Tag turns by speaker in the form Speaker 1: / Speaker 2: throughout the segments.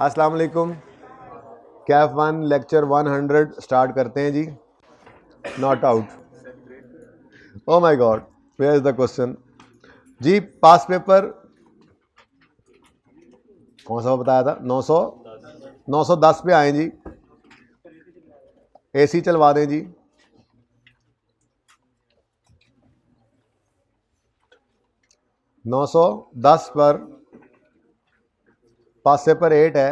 Speaker 1: अस्सलाम वालेकुम। Kaif 1 lecture 100 start करते हैं जी। Not out, oh my god, where is the question जी। पास पेपर कौन सा बताया था? 910 पे आए जी। एसी चलवा दें जी। नौ सौ दस पर पास पेपर 8 है,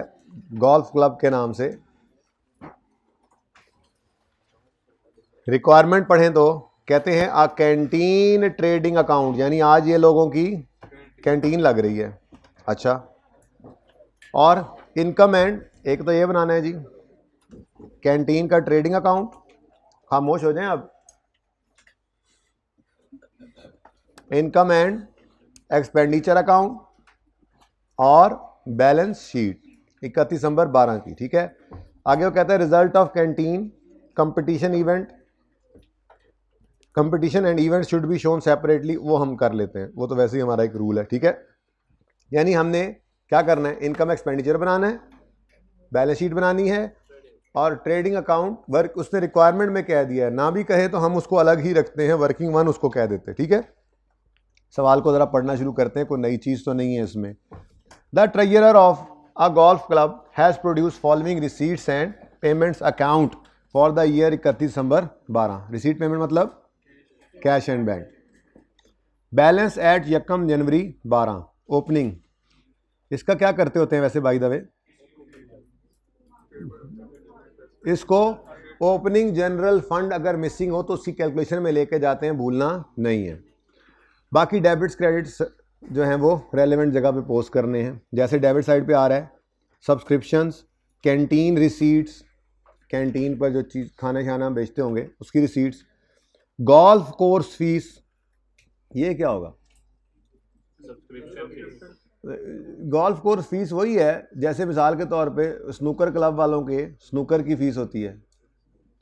Speaker 1: गोल्फ क्लब के नाम से। रिक्वायरमेंट पढ़ें तो कहते हैं आ कैंटीन ट्रेडिंग अकाउंट, यानी आज ये लोगों की कैंटीन लग रही है। अच्छा, और इनकम एंड एक तो ये बनाना है जी, कैंटीन का ट्रेडिंग अकाउंट। खामोश हो जाएं अब। इनकम एंड एक्सपेंडिचर अकाउंट और बैलेंस शीट 31 दिसंबर 12 की। ठीक है, आगे वो कहता है result of canteen competition event, competition and event should be shown separately. वो हम कर लेते हैं, वो तो वैसे ही हमारा एक रूल है। ठीक है, यानी हमने क्या करना है, इनकम एक्सपेंडिचर बनाना है, बैलेंस शीट बनानी है और ट्रेडिंग अकाउंट वर्क उसने रिक्वायरमेंट में कह दिया है, ना भी कहे तो हम उसको अलग ही रखते हैं, वर्किंग वन उसको कह देते हैं। ठीक है, सवाल को ज़रा पढ़ना शुरू करते हैं, कोई नई चीज़ तो नहीं है इसमें। The treasurer of a golf club has produce following receipts and payments account for the year 31 December 12। Receipt payment मतलब cash and bank. Balance at 1 January 12 opening. इसका क्या करते होते हैं वैसे बाय द वे? इसको ओपनिंग जनरल फंड अगर missing हो तो उसकी कैलकुलेशन में लेके जाते हैं, भूलना नहीं है। बाकी डेबिट्स क्रेडिट्स जो हैं वो रेलेवेंट जगह पे पोस्ट करने हैं। जैसे डेबिट साइड पे आ रहा है सब्सक्रिप्शंस, कैंटीन रिसीट्स, कैंटीन पर जो चीज़ खाना शाना बेचते होंगे उसकी रिसीट्स, गोल्फ कोर्स फीस, ये क्या होगा? गोल्फ कोर्स फीस वही है जैसे मिसाल के तौर पे स्नूकर क्लब वालों के स्नूकर की फ़ीस होती है।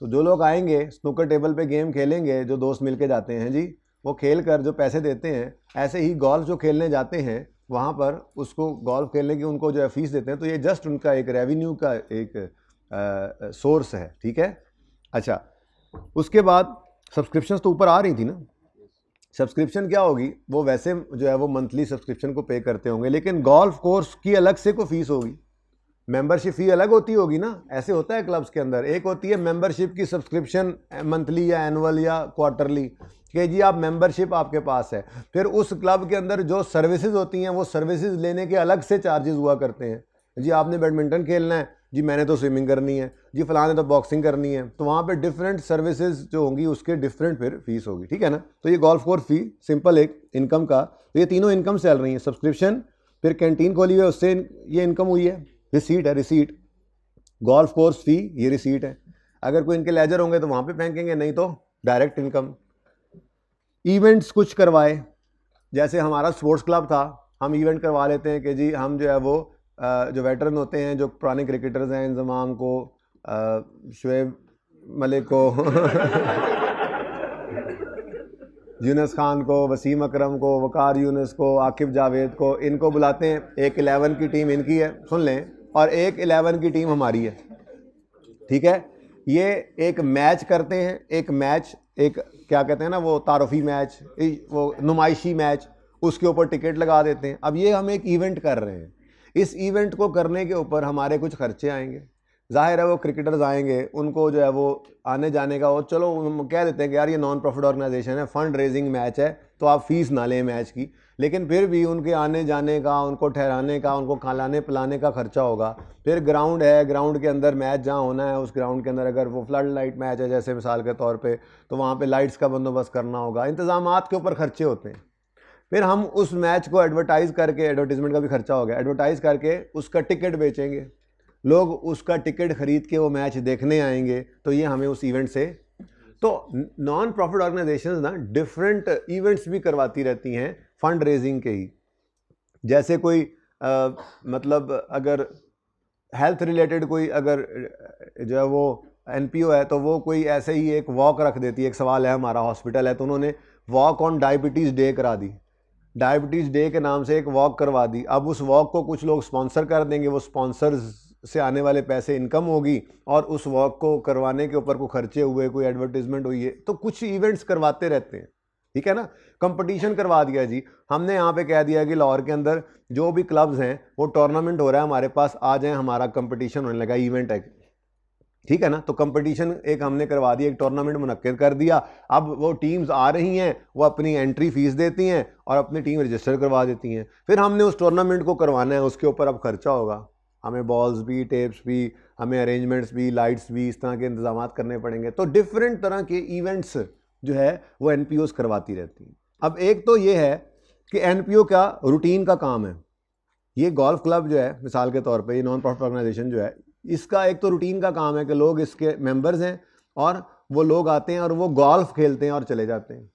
Speaker 1: तो जो लोग आएंगे स्नूकर टेबल पे गेम खेलेंगे, जो दोस्त मिल के जाते हैं जी, वो खेल कर जो पैसे देते हैं, ऐसे ही गोल्फ जो खेलने जाते हैं वहाँ पर उसको गोल्फ खेलने की उनको जो है फीस देते हैं। तो ये जस्ट उनका एक रेवेन्यू का एक सोर्स है। ठीक है, अच्छा, उसके बाद सब्सक्रिप्शन तो ऊपर आ रही थी ना। सब्सक्रिप्शन क्या होगी, वो वैसे जो है वो मंथली सब्सक्रिप्शन को पे करते होंगे, लेकिन गोल्फ कोर्स की अलग से कोई फीस होगी, मेंबरशिप फी अलग होती होगी ना। ऐसे होता है क्लब्स के अंदर। एक होती है मेंबरशिप की सब्सक्रिप्शन मंथली या एनुअल या क्वार्टरली, कि जी आप मेंबरशिप आपके पास है, फिर उस क्लब के अंदर जो सर्विसेज होती हैं वो सर्विसेज लेने के अलग से चार्जेस हुआ करते हैं। जी आपने बैडमिंटन खेलना है, जी मैंने तो स्विमिंग करनी है, जी फलां ने तो बॉक्सिंग करनी है, तो वहाँ पे डिफरेंट सर्विसेज जो होंगी उसके डिफरेंट फिर फीस होगी। ठीक है ना। तो ये गोल्फ कोर्स फी सिंपल एक इनकम का, तो ये तीनों इनकम चल रही हैं, सब्सक्रिप्शन, फिर कैंटीन खोली हुई है उससे ये इनकम हुई है, रिसीट है, रिसीट, गोल्फ कोर्स फी ये रिसीट है। अगर कोई इनके लेजर होंगे तो वहाँ पे फेंकेंगे, नहीं तो डायरेक्ट इनकम। इवेंट्स कुछ करवाए, जैसे हमारा स्पोर्ट्स क्लब था, हम इवेंट करवा लेते हैं कि जी हम जो है वो जो वेटरन होते हैं, जो पुराने क्रिकेटर्स हैं, इंजमाम को, शुएब मलिक को यूनस खान को, वसीम अकरम को, वकार यूनस को, आकिब जावेद को, इनको बुलाते हैं। एक 11 की टीम इनकी है, सुन लें, और एक 11 की टीम हमारी है। ठीक है, ये एक मैच करते हैं, एक मैच, एक क्या कहते हैं ना वो तारुफी मैच, वो नुमाइशी मैच, उसके ऊपर टिकट लगा देते हैं। अब ये हम एक इवेंट कर रहे हैं, इस इवेंट को करने के ऊपर हमारे कुछ खर्चे आएंगे। जाहिर है वो क्रिकेटर्स आएंगे, उनको जो है वो आने जाने का, वो चलो हम कह देते हैं कि यार ये नॉन प्रॉफिट ऑर्गेनाइजेशन है, फंड रेजिंग मैच है, तो आप फीस ना लें मैच की, लेकिन फिर भी उनके आने जाने का, उनको ठहराने का, उनको खिलाने पिलाने का खर्चा होगा। फिर ग्राउंड है, ग्राउंड के अंदर मैच जहाँ होना है उस ग्राउंड के अंदर अगर वो फ्लड लाइट मैच है जैसे मिसाल के तौर पे, तो वहाँ पे लाइट्स का बंदोबस्त करना होगा, इंतजामात के ऊपर खर्चे होते हैं। फिर हम उस मैच को एडवर्टाइज़ करके, एडवर्टीजमेंट का भी खर्चा हो गया, एडवर्टाइज़ करके उसका टिकट बेचेंगे, लोग उसका टिकट खरीद के वो मैच देखने आएंगे, तो ये हमें उस इवेंट से। तो नॉन प्रॉफिट ऑर्गेनाइजेशंस ना डिफरेंट इवेंट्स भी करवाती रहती हैं फंड रेजिंग के ही। जैसे कोई मतलब अगर हेल्थ रिलेटेड कोई अगर जो है वो एनपीओ है, तो वो कोई ऐसे ही एक वॉक रख देती है। एक सवाल है, हमारा हॉस्पिटल है तो उन्होंने वॉक ऑन डायबिटीज़ डे करा दी, डायबिटीज़ डे के नाम से एक वॉक करवा दी, अब उस वॉक को कुछ लोग स्पॉन्सर कर देंगे, वो स्पॉन्सर्स से आने वाले पैसे इनकम होगी, और उस वॉक को करवाने के ऊपर कोई खर्चे हुए, कोई एडवर्टीजमेंट हुई है, तो कुछ इवेंट्स करवाते रहते हैं, ठीक है ना। कंपटीशन करवा दिया जी, हमने यहाँ पे कह दिया कि लाहौर के अंदर जो भी क्लब्स हैं वो टूर्नामेंट हो रहा है हमारे पास, आ जाएं, हमारा कंपटीशन होने लगा, इवेंट है, ठीक है ना। तो कंपटीशन एक हमने करवा दिया, एक टूर्नामेंट मुनक्किद कर दिया। अब वो टीम्स आ रही हैं, वो अपनी एंट्री फीस देती हैं और अपनी टीम रजिस्टर करवा देती हैं। फिर हमने उस टूर्नामेंट को करवाना है, उसके ऊपर अब खर्चा होगा, हमें बॉल्स भी, टेप्स भी, हमें अरेंजमेंट्स भी, लाइट्स भी, इस तरह के इंतजाम करने पड़ेंगे। तो डिफरेंट तरह के इवेंट्स जो है वो एनपीओस करवाती रहती हैं। अब एक तो ये है कि एनपीओ का रूटीन का काम है, ये गोल्फ क्लब जो है मिसाल के तौर पे, ये नॉन प्रॉफिट ऑर्गेनाइजेशन जो है, इसका एक तो रूटीन का काम है कि लोग इसके मेंबर्स हैं और वो लोग आते हैं और वो गोल्फ खेलते हैं और चले जाते हैं,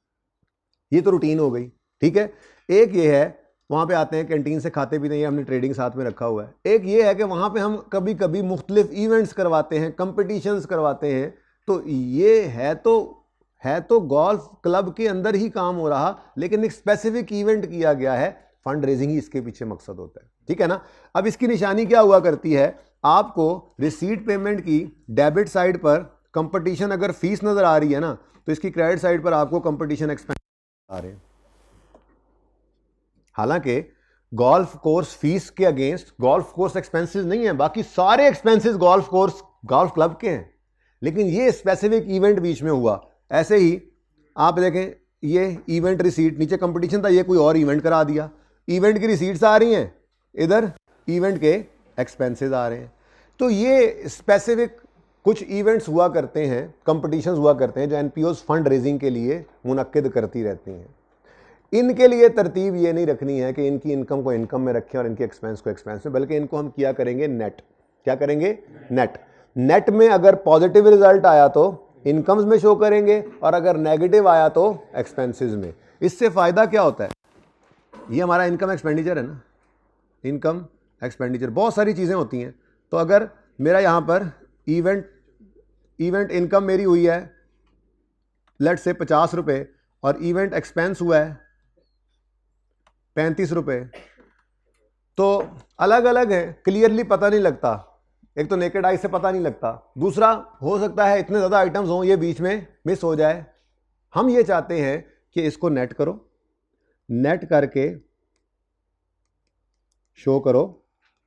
Speaker 1: ये तो रूटीन हो गई, ठीक है। एक ये है वहाँ पे आते हैं, कैंटीन से खाते पीते हैं, हमने ट्रेडिंग साथ में रखा हुआ है। एक ये है कि वहाँ पे हम कभी कभी मुख्तलिफ इवेंट्स करवाते हैं, कंपटीशंस करवाते हैं। तो ये है तो गोल्फ क्लब के अंदर ही काम हो रहा, लेकिन एक स्पेसिफिक इवेंट किया गया है, फंड रेजिंग ही इसके पीछे मकसद होता है, ठीक है ना। अब इसकी निशानी क्या हुआ करती है, आपको रिसीट पेमेंट की डेबिट साइड पर कंपटीशन अगर फीस नजर आ रही है ना, तो इसकी क्रेडिट साइड पर आपको कंपटीशन एक्सपेंस आ रहे हैं। हालांकि गोल्फ कोर्स फीस के अगेंस्ट गोल्फ कोर्स एक्सपेंसेस नहीं है, बाकी सारे expenses golf course golf club के हैं, लेकिन ये स्पेसिफिक इवेंट बीच में हुआ। ऐसे ही आप देखें, ये इवेंट रिसीट, नीचे कंपटीशन था, ये कोई और इवेंट करा दिया, इवेंट की रिसीट्स आ रही हैं, इधर इवेंट के एक्सपेंसेस आ रहे हैं। तो ये स्पेसिफिक कुछ इवेंट्स हुआ करते हैं, कंपटीशंस हुआ करते हैं, जो एनपीओस फंड रेजिंग के लिए मुनक्किद करती रहती हैं। इनके लिए तरतीब ये नहीं रखनी है कि इनकी इनकम को इनकम में रखें और इनके एक्सपेंस को एक्सपेंस में, बल्कि इनको हम किया करेंगे नेट। क्या करेंगे? नेट में अगर पॉजिटिव रिजल्ट आया तो इनकम्स में शो करेंगे, और अगर नेगेटिव आया तो एक्सपेंसेस में। इससे फ़ायदा क्या होता है, ये हमारा इनकम एक्सपेंडिचर है ना, इनकम एक्सपेंडिचर बहुत सारी चीज़ें होती हैं। तो अगर मेरा यहाँ पर इवेंट इनकम मेरी हुई है लेट से 50 रुपये, और इवेंट एक्सपेंस हुआ है 35 रुपये, तो अलग अलग है, क्लियरली पता नहीं लगता। एक तो नेकेड आई से पता नहीं लगता, दूसरा हो सकता है इतने ज़्यादा आइटम्स हों, ये बीच में मिस हो जाए। हम ये चाहते हैं कि इसको नेट करो, नेट करके शो करो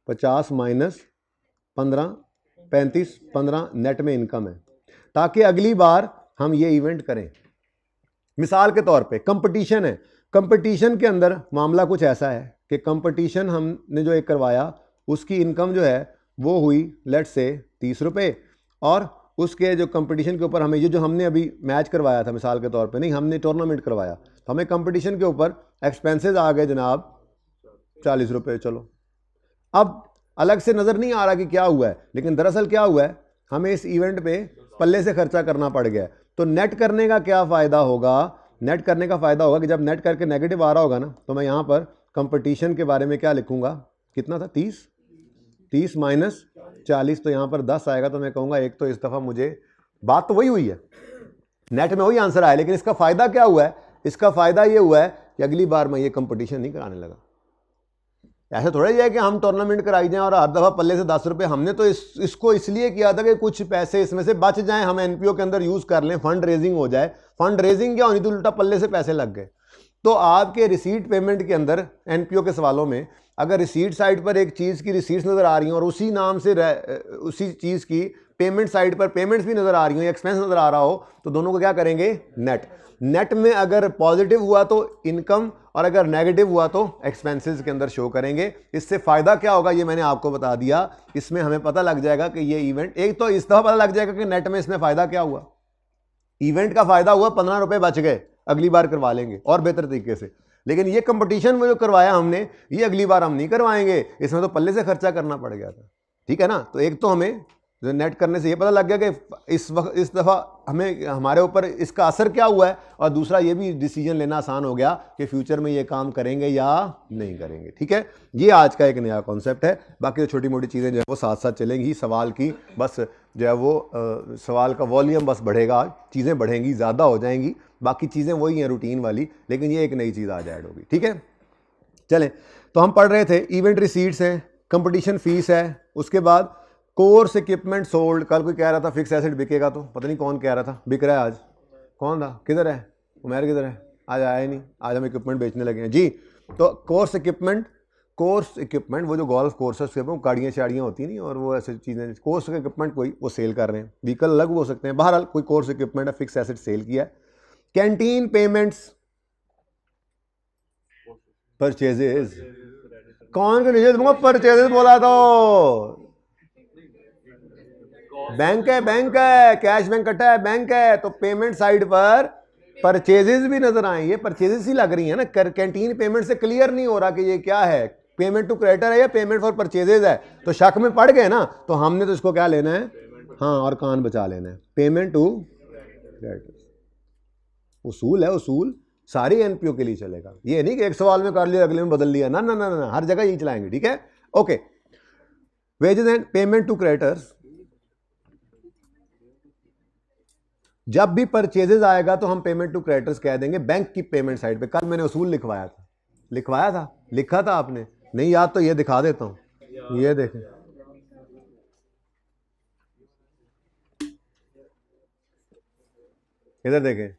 Speaker 1: 50 माइनस 15, 35, 15 नेट में इनकम है, ताकि अगली बार हम ये इवेंट करें। मिसाल के तौर पे कंपटीशन है, कंपटीशन के अंदर मामला कुछ ऐसा है कि कंपटीशन हमने जो एक करवाया, उसकी इनकम जो है वो हुई लेट से 30 रुपये, और उसके जो कंपटीशन के ऊपर हमें ये जो हमने अभी मैच करवाया था, मिसाल के तौर पे नहीं, हमने टूर्नामेंट करवाया, तो हमें कंपटीशन के ऊपर एक्सपेंसेस आ गए जनाब 40 रुपये। चलो, अब अलग से नज़र नहीं आ रहा कि क्या हुआ है, लेकिन दरअसल क्या हुआ है, हमें इस इवेंट पे पल्ले से खर्चा करना पड़ गया। तो नेट करने का क्या फ़ायदा होगा? नेट करने का फ़ायदा होगा कि जब नेट करके नेगेटिव आ रहा होगा ना, तो मैं यहाँ पर कंपटीशन के बारे में क्या लिखूँगा, कितना था, 30 माइनस 40, तो यहाँ पर 10 आएगा। तो मैं कहूँगा एक तो इस दफ़ा मुझे, बात तो वही हुई है, नेट में वही आंसर आया, लेकिन इसका फ़ायदा क्या हुआ है? इसका फ़ायदा ये हुआ है कि अगली बार मैं ये कंपटीशन नहीं कराने लगा। ऐसा थोड़ा ही है कि हम टूर्नामेंट कराई जाएं और हर दफ़ा पल्ले से 10 रुपये। हमने तो इसको इसलिए किया था कि कुछ पैसे इसमें से बच जाएं, हम एनपीओ के अंदर यूज़ कर लें, फंड रेजिंग हो जाए। फंड रेजिंग क्या होनी थी, उल्टा पल्ले से पैसे लग गए। तो आपके रिसीट पेमेंट के अंदर एनपीओ के सवालों में अगर रिसीट साइड पर एक चीज़ की रिसीट्स नज़र आ रही हैं और उसी नाम से उसी चीज़ की पेमेंट साइड पर पेमेंट्स भी नज़र आ रही हो, एक्सपेंस नज़र आ रहा हो, तो दोनों को क्या करेंगे? नेट में अगर पॉजिटिव हुआ तो इनकम, और अगर नेगेटिव हुआ तो एक्सपेंसेस के अंदर शो करेंगे। इससे फ़ायदा क्या होगा ये मैंने आपको बता दिया। इसमें हमें पता लग जाएगा कि ये इवेंट, एक तो इस तरह पता लग जाएगा कि नेट में इसमें फ़ायदा क्या हुआ। इवेंट का फ़ायदा हुआ 15 रुपये बच गए, अगली बार करवा लेंगे और बेहतर तरीके से। लेकिन ये कंपटीशन में जो करवाया हमने, ये अगली बार हम नहीं करवाएंगे, इसमें तो पल्ले से खर्चा करना पड़ गया था। ठीक है ना? तो एक तो हमें जो नेट करने से ये पता लग गया कि इस दफ़ा हमें हमारे ऊपर इसका असर क्या हुआ है, और दूसरा ये भी डिसीजन लेना आसान हो गया कि फ्यूचर में ये काम करेंगे या नहीं करेंगे। ठीक है, ये आज का एक नया कॉन्सेप्ट है। बाकी तो छोटी मोटी चीज़ें जो है वो साथ साथ चलेंगी। सवाल की बस जो है वो सवाल का वॉल्यूम बस बढ़ेगा, चीज़ें बढ़ेंगी, ज़्यादा हो जाएंगी, बाकी चीज़ें वही हैं रूटीन वाली, लेकिन ये एक नई चीज़ आज ऐड होगी। ठीक है। चलें, तो हम पढ़ रहे थे इवेंट रिसीट्स हैं, कंपटीशन फीस है, उसके बाद कोर्स इक्विपमेंट सोल्ड। कल कोई कह रहा था फिक्स एसेट बिकेगा, तो पता नहीं कौन कह रहा था, बिक रहा है आज। कौन था, किधर है उमैर, किधर है, आज आया ही नहीं। आज हम इक्विपमेंट बेचने लगे हैं जी। तो कोर्स इक्विपमेंट वो जो गोल्फ कोर्सेस के गाड़ियाँ शाड़ियाँ होती नहीं, और वो ऐसी चीज़ें, कोर्स इक्विपमेंट कोई वो सेल कर रहे हैं, व्हीकल अलग हो सकते हैं, बहरहाल कोई कोर्स इक्विपमेंट है, फिक्स एसेट सेल किया है। कैंटीन पेमेंट्स, परचेजेस, कौन के नीचे दूंगा, परचेजेस बोला तो बैंक है, कैश बैंक कटा है, बैंक है, तो पेमेंट साइड पर परचेजेस भी नजर आए, ये परचेजेस ही लग रही है ना। कैंटीन पेमेंट से क्लियर नहीं हो रहा कि ये क्या है, पेमेंट टू क्रेडिटर है या पेमेंट फॉर परचेजेस है, तो शक में पड़ गए ना, तो हमने तो इसको क्या लेना है, हाँ, और कान बचा लेना है, पेमेंट टू क्रेडिटर। उसूल है, उसूल सारी एनपीओ के लिए चलेगा, ये नहीं कि एक सवाल में कर लिया अगले में बदल लिया, ना ना ना ना, हर जगह यही चलाएंगे, ठीक है। Okay, wages and payment to creditors, जब भी परचेजेस आएगा तो हम पेमेंट टू क्रेडिटर्स कह देंगे बैंक की पेमेंट साइड पे। कल मैंने उसूल लिखा था, लिखा था आपने, नहीं याद तो ये दिखा देता हूं, ये देखें, इधर देखें।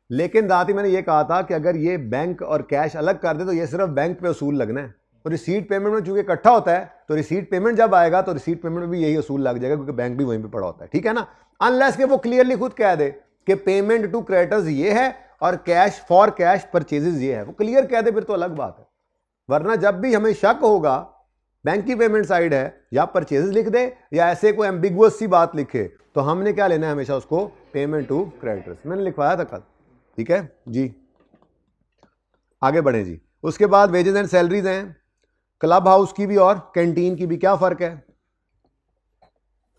Speaker 1: लेकिन रात ही मैंने ये कहा था कि अगर ये बैंक और कैश अलग कर दे तो ये सिर्फ बैंक पे उसूल लगना है, और रिसीट पेमेंट में चूंकि इकट्ठा होता है, तो रिसीट पेमेंट जब आएगा तो रिसीट पेमेंट में भी यही उसूल लग जाएगा, क्योंकि बैंक भी वहीं पे पड़ा होता है, ठीक है ना। अनलेस के वो क्लियरली खुद कह दे कि पेमेंट टू क्रेडिटर्स ये है और कैश फॉर कैश परचेजेस ये है, वो क्लियर कह दे, फिर तो अलग बात है। वरना जब भी हमें शक होगा बैंक की पेमेंट साइड है, या परचेजेस लिख दे या ऐसे कोई एम्बिगुअस सी बात लिखे, तो हमने क्या लेना है हमेशा उसको, पेमेंट टू क्रेडिटर्स। मैंने लिखवाया था कल, ठीक है जी। आगे बढ़े जी। उसके बाद वेजेस एंड सैलरीज हैं, क्लब हाउस की भी और कैंटीन की भी। क्या फर्क है,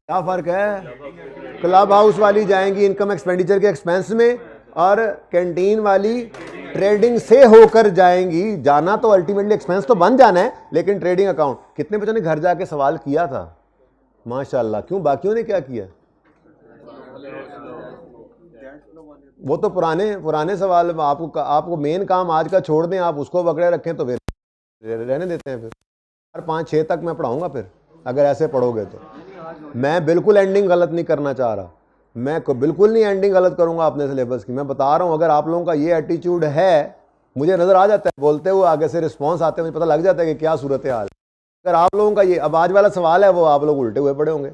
Speaker 1: क्या फर्क है, क्लब हाउस वाली जाएंगी इनकम एक्सपेंडिचर के एक्सपेंस में, और कैंटीन वाली ट्रेडिंग से होकर जाएंगी। जाना तो अल्टीमेटली एक्सपेंस तो बन जाना है, लेकिन ट्रेडिंग अकाउंट। कितने बच्चों ने घर जाके सवाल किया था, माशाल्लाह, क्यों, बाकियों ने क्या किया, वो तो पुराने सवाल। आपको मेन काम आज का छोड़ दें, आप उसको पकड़े रखें तो फिर रहने देते हैं, फिर 5-6 तक मैं पढ़ाऊंगा फिर, अगर ऐसे पढ़ोगे तो। मैं बिल्कुल एंडिंग गलत नहीं करना चाह रहा, मैं बिल्कुल नहीं एंडिंग गलत करूंगा अपने सिलेबस की। मैं बता रहा हूं, अगर आप लोगों का ये एटीट्यूड है, मुझे नजर आ जाता है बोलते हुए, आगे से रिस्पॉन्स आते हुए पता लग जाता है कि क्या सूरत हाल। अगर आप लोगों का ये अब आज वाला सवाल है, वो आप लोग उल्टे हुए पड़े होंगे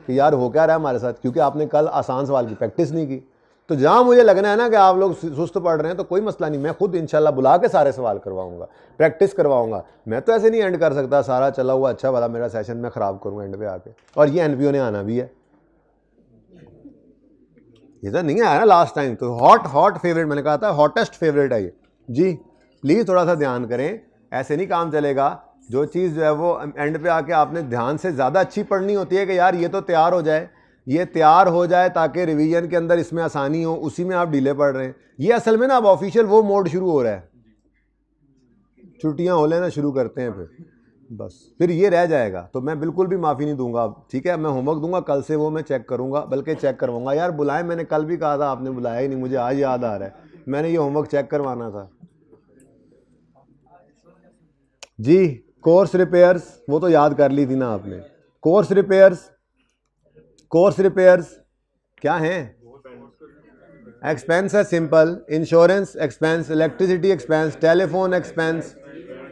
Speaker 1: कि यार हो क्या रहा है हमारे साथ, क्योंकि आपने कल आसान सवाल की प्रैक्टिस नहीं की। तो जहां मुझे लगना है ना कि आप लोग सुस्त पढ़ रहे हैं, तो कोई मसला नहीं, मैं खुद इंशाल्लाह बुला के सारे सवाल करवाऊंगा, प्रैक्टिस करवाऊंगा। मैं तो ऐसे नहीं एंड कर सकता, सारा चला हुआ अच्छा वाला मेरा सेशन मैं खराब करूंगा एंड पे आके। और ये एनपीओ ने आना भी है, ये तो नहीं आया ना लास्ट टाइम, तो हॉट फेवरेट, मैंने कहा था हॉटेस्ट फेवरेट है ये जी। प्लीज़ थोड़ा सा ध्यान करें, ऐसे नहीं काम चलेगा। जो चीज़ जो है वो एंड पे आके आपने ध्यान से ज़्यादा अच्छी पढ़नी होती है कि यार ये तो तैयार हो जाए, ये तैयार हो जाए ताकि रिवीजन के अंदर इसमें आसानी हो, उसी में आप डिले पढ़ रहे हैं। ये असल में ना अब ऑफिशियल वो मोड शुरू हो रहा है, छुट्टियां हो लेना शुरू करते हैं फिर, बस फिर ये रह जाएगा। तो मैं बिल्कुल भी माफ़ी नहीं दूंगा अब, ठीक है। मैं होमवर्क दूंगा कल से, वो मैं चेक करूंगा, बल्कि चेक करवाऊंगा। यार बुलाएं, मैंने कल भी कहा था, आपने बुलाया ही नहीं, मुझे आज याद आ रहा है, मैंने ये होमवर्क चेक करवाना था जी। कोर्स रिपेयर्स वो तो याद कर ली थी ना आपने। कोर्स रिपेयर्स क्या हैं, एक्सपेंस है simple, insurance expense, electricity expense, telephone expense,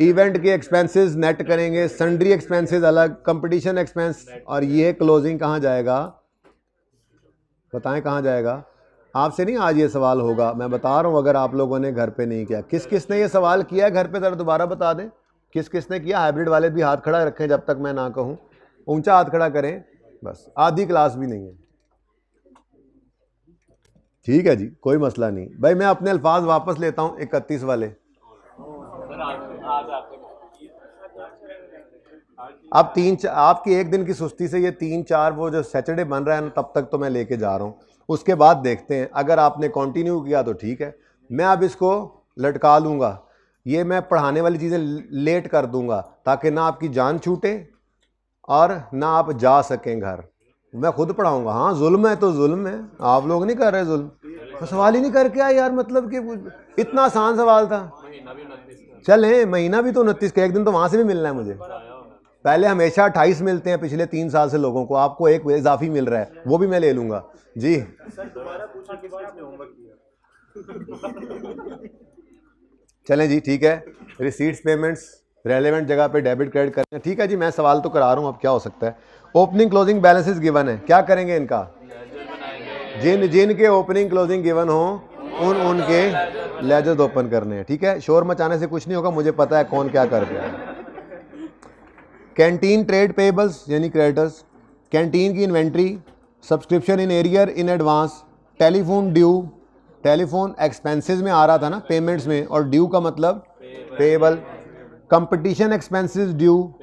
Speaker 1: event के एक्सपेंसेस नेट करेंगे, सन्ड्री एक्सपेंसेस अलग, कंपटीशन एक्सपेंस। और ये क्लोजिंग कहाँ जाएगा, बताएं कहाँ जाएगा। आपसे नहीं आज ये सवाल होगा, मैं बता रहा हूँ, अगर आप लोगों ने घर पे नहीं किया। किस किस ने ये सवाल किया है घर पे, जरा दोबारा बता दें, किस किस ने किया। हाइब्रिड वाले भी हाथ खड़ा रखें जब तक मैं ना कहूँ, ऊंचा हाथ खड़ा करें, बस आधी क्लास भी नहीं है, ठीक है जी, कोई मसला नहीं। भाई मैं अपने अल्फाज वापस लेता हूँ 31 वाले। अब आपकी एक दिन की सुस्ती से ये 3-4 वो जो सैटरडे बन रहा है ना, तब तक तो मैं लेके जा रहा हूँ। उसके बाद देखते हैं, अगर आपने कंटिन्यू किया तो ठीक है, मैं अब इसको लटका लूँगा। ये मैं पढ़ाने वाली चीज़ें लेट कर दूंगा ताकि ना आपकी जान छूटे और ना आप जा सकें घर। मैं खुद पढ़ाऊंगा। हाँ जुल्म है तो जुल्म है, आप लोग नहीं कर रहे जुल्म, तो सवाल ही नहीं करके आए यार, मतलब कि इतना आसान सवाल था। चलें, महीना भी तो 29 का, एक दिन तो वहाँ से भी मिलना है मुझे। पहले हमेशा 28 मिलते हैं पिछले 3 साल से लोगों को, आपको एक इजाफी मिल रहा है, वो भी मैं ले लूँगा जी। चलें जी, ठीक है। रिसीट्स पेमेंट्स रेलेवेंट जगह पे डेबिट क्रेडिट करते हैं, ठीक है जी। मैं सवाल तो करा रहा हूँ, अब क्या हो सकता है। ओपनिंग क्लोजिंग बैलेंसेस गिवन है, क्या करेंगे इनका? जिन जिन के ओपनिंग क्लोजिंग गिवन हो उनके लेजर्स ओपन करने हैं, ठीक है। शोर मचाने से कुछ नहीं होगा, मुझे पता है कौन क्या कर रहा है। कैंटीन ट्रेड पेबल्स यानी क्रेडिटर्स, कैंटीन की inventory, subscription in arrear in advance, telephone due, telephone expenses में आ रहा था ना पेमेंट्स में, और ड्यू का मतलब पेबल। कंपटीशन एक्सपेंसेस ड्यू,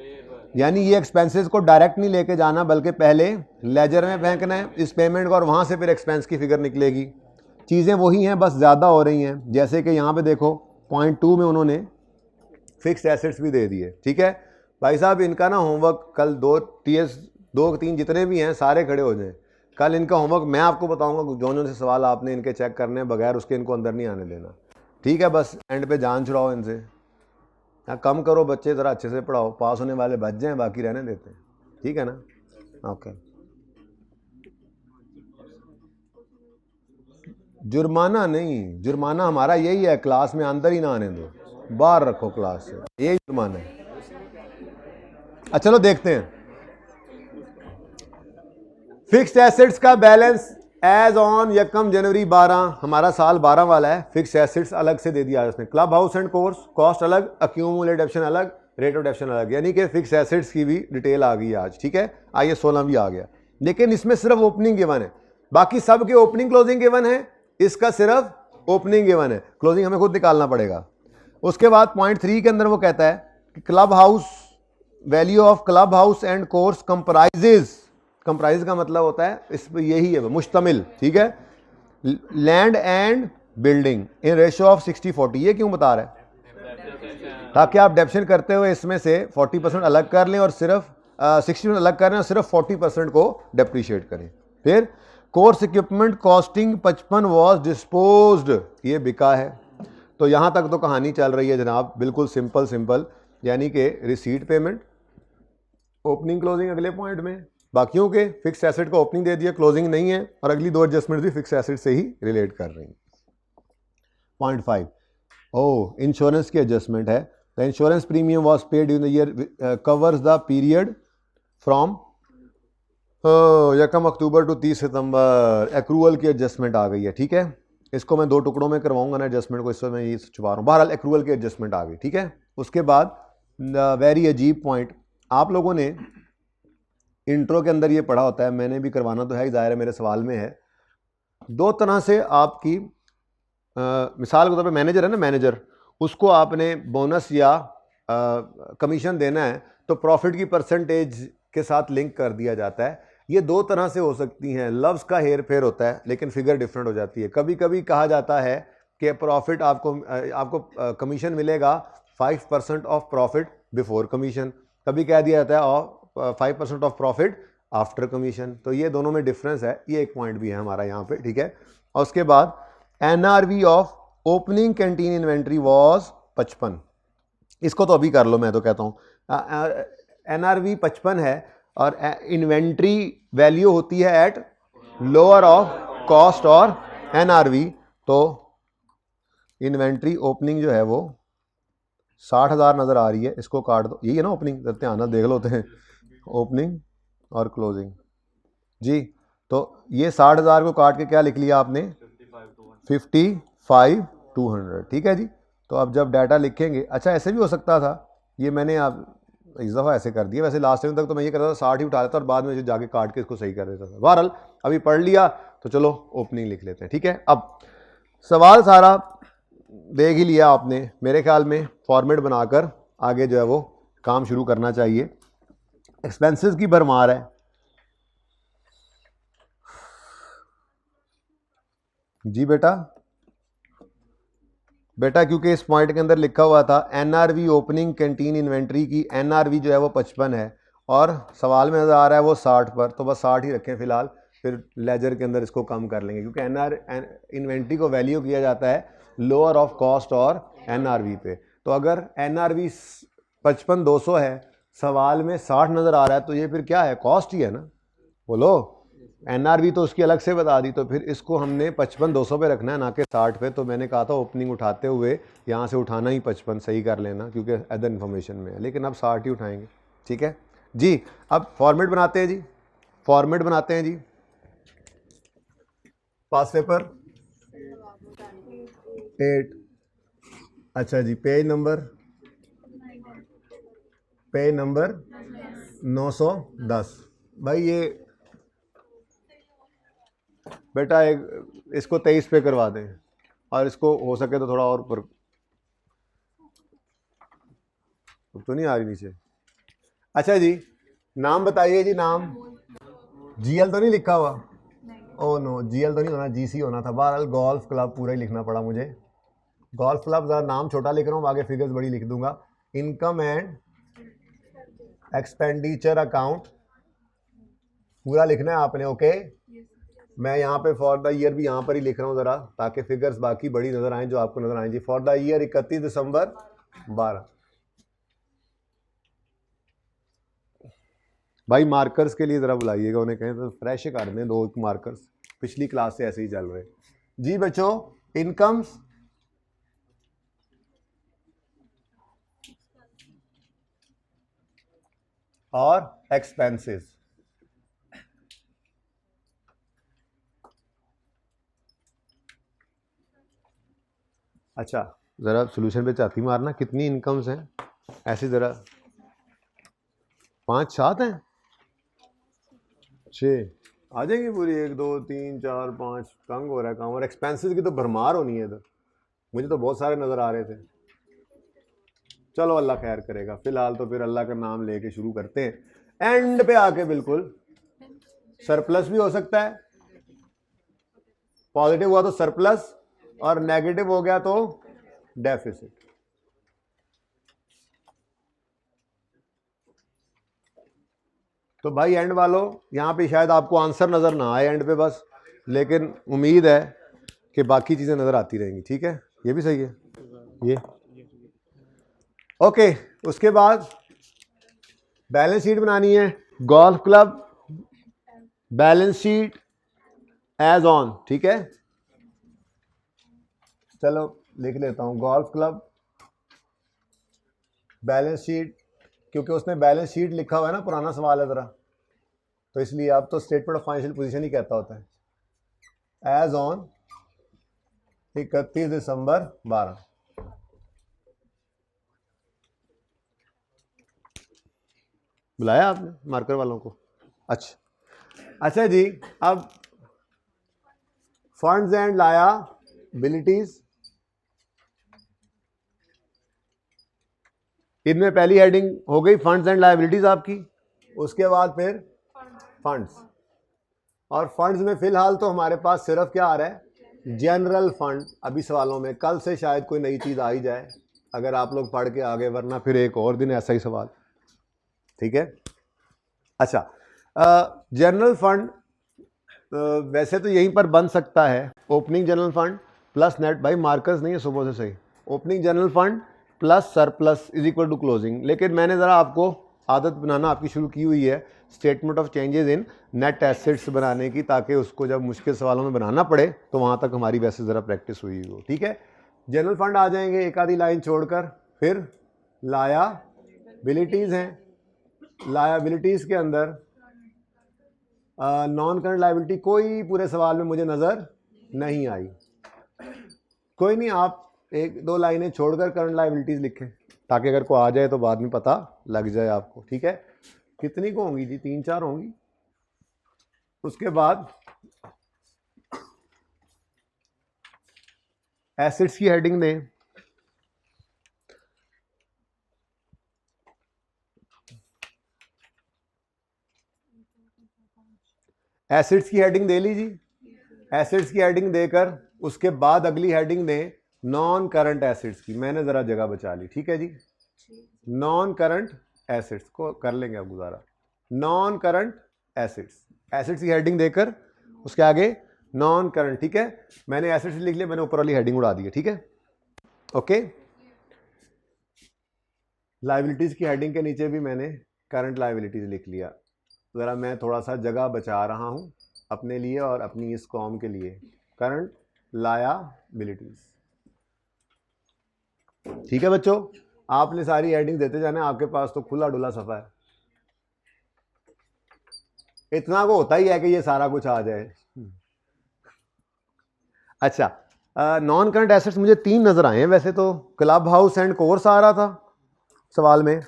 Speaker 1: यानी ये एक्सपेंसेस को डायरेक्ट नहीं लेके जाना बल्कि पहले लेजर में फेंकना है इस पेमेंट को, और वहाँ से फिर एक्सपेंस की फिगर निकलेगी। चीज़ें वही हैं, बस ज़्यादा हो रही हैं। जैसे कि यहाँ पे देखो पॉइंट 2 में उन्होंने फिक्स एसेट्स भी दे दिए, ठीक है। भाई साहब इनका ना होमवर्क कल 2-3 जितने भी हैं सारे खड़े हो जाएं। कल इनका होमवर्क मैं आपको बताऊंगा, जो से सवाल आपने इनके चेक करने बगैर उसके इनको अंदर नहीं आने देना, ठीक है। बस एंड पे जान छुड़ाओ इनसे, कम करो बच्चे, ज़रा अच्छे से पढ़ाओ, पास होने वाले बच जाएं, बाकी रहने देते हैं, ठीक है ना। ओके। जुर्माना नहीं, जुर्माना हमारा यही है, क्लास में अंदर ही ना आने दो, बाहर रखो क्लास से, यही जुर्माना है। अच्छा चलो देखते हैं फिक्स्ड एसेट्स का बैलेंस एज ऑन 1 जनवरी 12, हमारा साल 12 वाला है। फिक्स्ड एसेट्स अलग से दे दिया उसने, club house and course cost अलग, अक्यूमुलेट ऑप्शन अलग, रेट ऑफ ऑप्शन अलग, यानी कि फिक्स्ड एसेट्स की भी डिटेल आ गई आज, ठीक है। आइए 16 भी आ गया, लेकिन इसमें सिर्फ ओपनिंग गिवन है, बाकी सब के ओपनिंग क्लोजिंग गिवन है, इसका सिर्फ ओपनिंग गिवन है, क्लोजिंग हमें खुद निकालना पड़ेगा। उसके बाद पॉइंट 3 के अंदर वो कहता है कि club house value of club house and course comprises, comprise का मतलब होता है इस पर यही है, मुश्तमिल, ठीक है। Land and building in ratio of 60-40, ये क्यों बता रहा है? ताकि आप डेप्शन करते हुए इसमें से 40% अलग कर लें और सिर्फ 60% अलग कर लें और सिर्फ 40% को डेप्रीशिएट करें। फिर course equipment costing 55 was disposed, ये बिका है। तो यहां तक तो कहानी चल रही है जनाब, बिल्कुल सिंपल, यानी कि रिसीट पेमेंट, ओपनिंग क्लोजिंग अगले पॉइंट में, बाकियों के फिक्स एसेट को ओपनिंग दे दिया, क्लोजिंग नहीं है, और अगली 2 एडजस्टमेंट भी फिक्स एसेट से ही रिलेट कर रही हैं। पॉइंट 5 इंश्योरेंस की एडजस्टमेंट है। The insurance premium was paid in the year covers the period from 1 October to 30 September, accrual की एडजस्टमेंट आ गई है, ठीक है। इसको मैं 2 टुकड़ों में करवाऊंगा ना एडजस्टमेंट को, इससे मैं ये छुपा रहा हूँ। बहरहाल एक्रूअल की एडजस्टमेंट आ गई, ठीक है। उसके बाद वेरी अजीब पॉइंट, आप लोगों ने इंट्रो के अंदर ये पढ़ा होता है, मैंने भी करवाना तो है, ज़ाहिर है मेरे सवाल में है। 2 तरह से आपकी मिसाल के तौर पे मैनेजर है ना, मैनेजर, उसको आपने बोनस या कमीशन देना है तो प्रॉफिट की परसेंटेज के साथ लिंक कर दिया जाता है। ये 2 तरह से हो सकती हैं, लफ्ज़ का हेर फेर होता है लेकिन फिगर डिफरेंट हो जाती है। कभी कभी कहा जाता है कि प्रॉफिट आपको कमीशन मिलेगा 5% ऑफ प्रॉफिट बिफोर कमीशन, कभी कह दिया जाता है 5% ऑफ प्रॉफिट आफ्टर कमीशन। तो ये दोनों में डिफरेंस है, ये एक पॉइंट भी है हमारा यहाँ पे, ठीक है। और उसके बाद NRV of opening canteen inventory was 55, इसको तो अभी कर लो, मैं तो कहता हूँ एनआरवी 55 है और इन्वेंट्री वैल्यू होती है एट लोअर ऑफ कॉस्ट और एनआरवी, तो इन्वेंट्री ओपनिंग जो है वो 60,000 नजर आ रही है, इसको काट दो, यही है ना ओपनिंग, ध्यान देख लो हैं ओपनिंग और क्लोजिंग जी। तो ये 60,000 को काट के क्या लिख लिया आपने? 55,200, ठीक है जी। तो अब जब डाटा लिखेंगे, अच्छा ऐसे भी हो सकता था, ये मैंने आप इस दफ़ा ऐसे कर दिया, वैसे लास्ट टाइम तक तो मैं ये करता था 60 ही उठा लेता और बाद में जाके काट के इसको सही कर देता था। बहरहाल अभी पढ़ लिया तो चलो ओपनिंग लिख लेते हैं, ठीक है। अब सवाल सारा देख ही लिया आपने, मेरे ख्याल में फॉर्मेट बनाकर आगे जो है वो काम शुरू करना चाहिए। एक्सपेंसेस की भरमार है जी बेटा, क्योंकि इस पॉइंट के अंदर लिखा हुआ था एनआरवी ओपनिंग कैंटीन इन्वेंट्री की, एनआरवी जो है वो 55 है और सवाल में नजर आ रहा है वो 60 पर, तो बस 60 ही रखें फिलहाल, फिर लेजर के अंदर इसको कम कर लेंगे, क्योंकि इन्वेंट्री को वैल्यू किया जाता है लोअर ऑफ कॉस्ट और एनआरवी पे। तो अगर NRV 55,200 है, सवाल में 60 नज़र आ रहा है, तो ये फिर क्या है, कॉस्ट ही है ना। बोलो, NRV तो उसकी अलग से बता दी, तो फिर इसको हमने 55,200 पे रखना है, ना कि 60 पे। तो मैंने कहा था ओपनिंग उठाते हुए यहाँ से उठाना ही 55 सही कर लेना, क्योंकि अदर इन्फॉर्मेशन में है, लेकिन अब 60 ही उठाएंगे। ठीक है जी। अब फॉर्मेट बनाते हैं जी, फॉर्मेट बनाते हैं जी। पास पेपर 8, अच्छा जी। Page number 910। भाई ये बेटा एक इसको 23 पे करवा दें, और इसको हो सके तो थोड़ा और ऊपर। तो नहीं आ रही नीचे। अच्छा जी, नाम बताइए जी। नाम GL तो नहीं लिखा हुआ? ओ नो, GL तो नहीं होना, GC होना था। बहरहाल गोल्फ क्लब पूरा ही लिखना पड़ा मुझे। गोल्फ क्लब ज़रा नाम छोटा लिख रहा हूँ, आगे फिगर्स बड़ी लिख दूंगा। इनकम एंड एक्सपेंडिचर अकाउंट पूरा लिखना है आपने, ओके। मैं यहाँ पे फॉर द ईयर भी यहाँ पर ही लिख रहा हूँ ज़रा, ताकि फिगर्स बाकी बड़ी नज़र आएँ जो आपको नज़र आएँ जी। For the year 31 December 12। भाई मार्कर्स के लिए ज़रा बुलाइएगा उन्हें, कहें तो फ्रेश कर दें 2 मार्कर्स, पिछली क्लास से ऐसे ही चल रहे जी बच्चों। इनकम्स और एक्सपेंसेस। अच्छा, ज़रा सॉल्यूशन पे चाहती मारना, कितनी इनकम्स हैं ऐसे, ज़रा 5-7 हैं, 6 आ जाएंगी पूरी, 1 2 3 4 5, तंग हो रहा है काम। और एक्सपेंसेस की तो भरमार होनी है इधर, मुझे तो बहुत सारे नज़र आ रहे थे। चलो अल्लाह खैर करेगा, फिलहाल तो फिर अल्लाह का नाम लेके शुरू करते हैं। एंड पे आके बिल्कुल सरप्लस भी हो सकता है, पॉजिटिव हुआ तो सरप्लस, और नेगेटिव हो गया तो डेफिसिट। तो भाई एंड वालों, यहाँ पे शायद आपको आंसर नज़र ना आए एंड पे बस, लेकिन उम्मीद है कि बाकी चीज़ें नज़र आती रहेंगी। ठीक है, ये भी सही है ये, ओके। उसके बाद बैलेंस शीट बनानी है। Golf club balance sheet as on, ठीक है। चलो लिख लेता हूँ, गोल्फ क्लब बैलेंस शीट, क्योंकि उसने बैलेंस शीट लिखा हुआ है ना, पुराना सवाल है ज़रा, तो इसलिए अब तो स्टेटमेंट ऑफ फाइनेंशियल पोजीशन ही कहता होता है। As on 31 December 12। बुलाया आपने मार्कर वालों को? अच्छा जी। अब फंड्स एंड लायबिलिटीज, इनमें पहली हेडिंग हो गई फंड्स एंड लायबिलिटीज आपकी। उसके बाद फिर फंड्स, और फंड्स में फिलहाल तो हमारे पास सिर्फ क्या आ रहा है, जनरल फंड। अभी सवालों में कल से शायद कोई नई चीज़ आ ही जाए, अगर आप लोग पढ़ के आगे, वरना फिर एक और दिन ऐसा ही सवाल। ठीक है। अच्छा, जनरल फंड वैसे तो यहीं पर बन सकता है, opening general fund plus net. भाई मार्कर्स नहीं है सुबह से सही। Opening general fund plus surplus is equal to closing. लेकिन मैंने ज़रा आपको आदत बनाना आपकी शुरू की हुई है statement of changes in net assets बनाने की, ताकि उसको जब मुश्किल सवालों में बनाना पड़े तो वहाँ तक हमारी वैसे ज़रा प्रैक्टिस हुई हो। ठीक है, जनरल फंड आ जाएंगे एक आधी लाइन छोड़कर। फिर लायाबिलिटीज़ हैं, लायाबिलिटीज़ के अंदर नॉन करंट लायबिलिटी कोई पूरे सवाल में मुझे नज़र नहीं आई। कोई नहीं, आप 1-2 लाइनें छोड़कर करंट लायबिलिटीज़ लिखें, ताकि अगर कोई आ जाए तो बाद में पता लग जाए आपको। ठीक है, कितनी को होंगी जी? 3-4 होंगी। उसके बाद एसेट्स की हेडिंग दें। एसेट्स की हेडिंग दे लीजिए। एसेट्स की हेडिंग देकर उसके बाद अगली हेडिंग दें नॉन करंट एसेट्स की। मैंने ज़रा जगह बचा ली। ठीक है जी, नॉन करंट एसेट्स को कर लेंगे अब गुजारा। नॉन करंट एसेट्स, एसेट्स की हेडिंग देकर उसके आगे नॉन करंट। ठीक है, मैंने एसेट्स लिख लिया, मैंने ऊपर वाली हेडिंग उड़ा दी है। ठीक है, ओके। लाइबिलिटीज़ की हेडिंग के नीचे भी मैंने करंट लाइबिलिटीज़ लिख लिया। ज़रा मैं थोड़ा सा जगह बचा रहा हूँ अपने लिए और अपनी इस कॉम के लिए। करंट लायबिलिटीज़, ठीक है बच्चों। आपने सारी हेडिंग देते जाना, आपके पास तो खुला डुला सफ़ा है। इतना को होता ही है कि ये सारा कुछ आ जाए। अच्छा, नॉन करंट एसेट्स मुझे 3 नज़र आए हैं वैसे तो। क्लब हाउस एंड कोर्स आ रहा था सवाल में,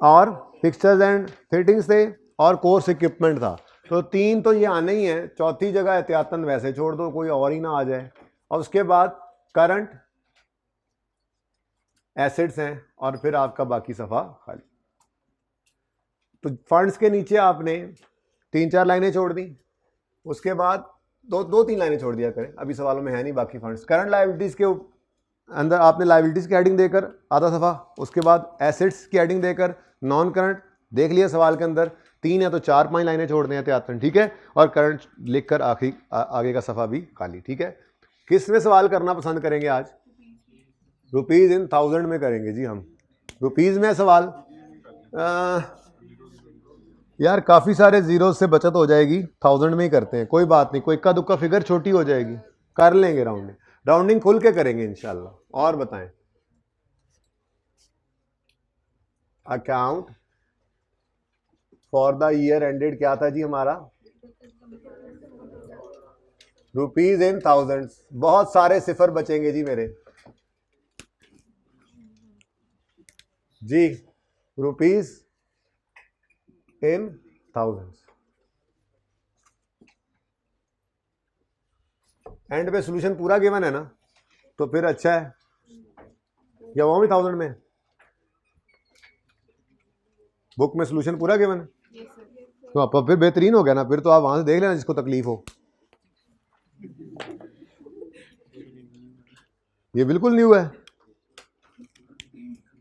Speaker 1: और फिक्सचर्स एंड फिटिंग्स थे, और कोर्स इक्विपमेंट था। तो 3 तो ये आने ही है, चौथी जगह एहतियातन वैसे छोड़ दो, कोई और ही ना आ जाए। और उसके बाद करंट एसेट्स हैं, और फिर आपका बाकी सफ़ा खाली। तो फंड्स के नीचे आपने 3-4 लाइनें छोड़ दी, उसके बाद 2-3 लाइनें छोड़ दिया करें, अभी सवालों में है नहीं बाकी फंड्स। करंट लायबिलिटीज़ के अंदर आपने लायबिलिटीज़ की हेडिंग देकर आधा सफ़ा, उसके बाद एसेट्स की हेडिंग देकर नॉन करंट देख लिया सवाल के अंदर। 3 या तो 4-5 लाइनें छोड़ दें एहतियातन, ठीक है, और करंट लिखकर आगे का सफ़ा भी खाली, ठीक है। किस में सवाल करना पसंद करेंगे आज? रुपीज़ इन 1000 में करेंगे जी हम। रुपीज़ में सवाल यार काफ़ी सारे जीरो से बचत हो जाएगी, 1000 में ही करते हैं, कोई बात नहीं, कोई इक्का दुक्का फिगर छोटी हो जाएगी, कर लेंगे राउंडिंग। राउंडिंग खुल के करेंगे इंशाल्लाह। और बताएं, account for the year ended क्या था जी हमारा? Rupees in 1000। बहुत सारे सिफर बचेंगे जी मेरे जी, रुपीज इन 1000। एंड पे सोल्यूशन पूरा गिवन है ना, तो फिर अच्छा है। या वो भी 1000 में बुक में सोल्यूशन पूरा गिवन है, तो आप फिर बेहतरीन हो गया ना। फिर तो आप वहां से देख लेना जिसको तकलीफ हो। ये बिल्कुल न्यू है,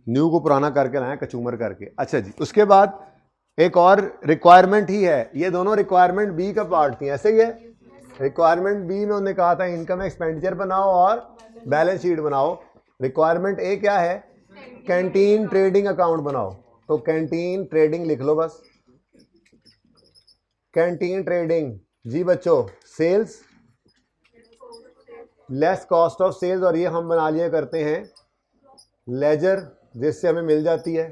Speaker 1: न्यू को पुराना करके लाए कचूमर करके। अच्छा जी, उसके बाद एक और रिक्वायरमेंट ही है, ये दोनों रिक्वायरमेंट बी का पार्ट थी, ऐसे ही है। रिक्वायरमेंट बी में उन्होंने कहा था इनकम एक्सपेंडिचर बनाओ और बैलेंस शीट बनाओ। रिक्वायरमेंट ए क्या है? कैंटीन ट्रेडिंग अकाउंट बनाओ। तो कैंटीन ट्रेडिंग लिख लो बस, कैंटीन ट्रेडिंग जी बच्चों, sales less cost of sales, और ये हम बना लिया करते हैं लेजर, जिससे हमें मिल जाती है,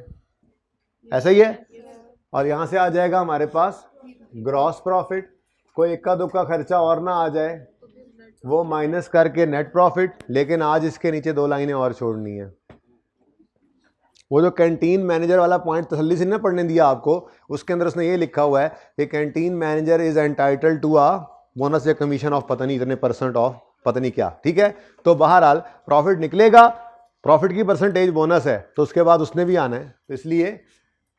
Speaker 1: ऐसा ही है। और यहां से आ जाएगा हमारे पास ग्रॉस प्रॉफिट, कोई इक्का दुक्का खर्चा और ना आ जाए वो माइनस करके नेट प्रॉफिट। लेकिन आज इसके नीचे 2 लाइनें और छोड़नी है। वो जो कैंटीन मैनेजर वाला पॉइंट तसल्ली से ना पढ़ने दिया आपको, उसके अंदर उसने ये लिखा हुआ है कि canteen manager is entitled to a bonus या कमीशन ऑफ पता नहीं इतने % ऑफ पता नहीं क्या, ठीक है। तो बहरहाल प्रॉफिट निकलेगा, प्रॉफिट की परसेंटेज बोनस है, तो उसके बाद उसने भी आना है। तो इसलिए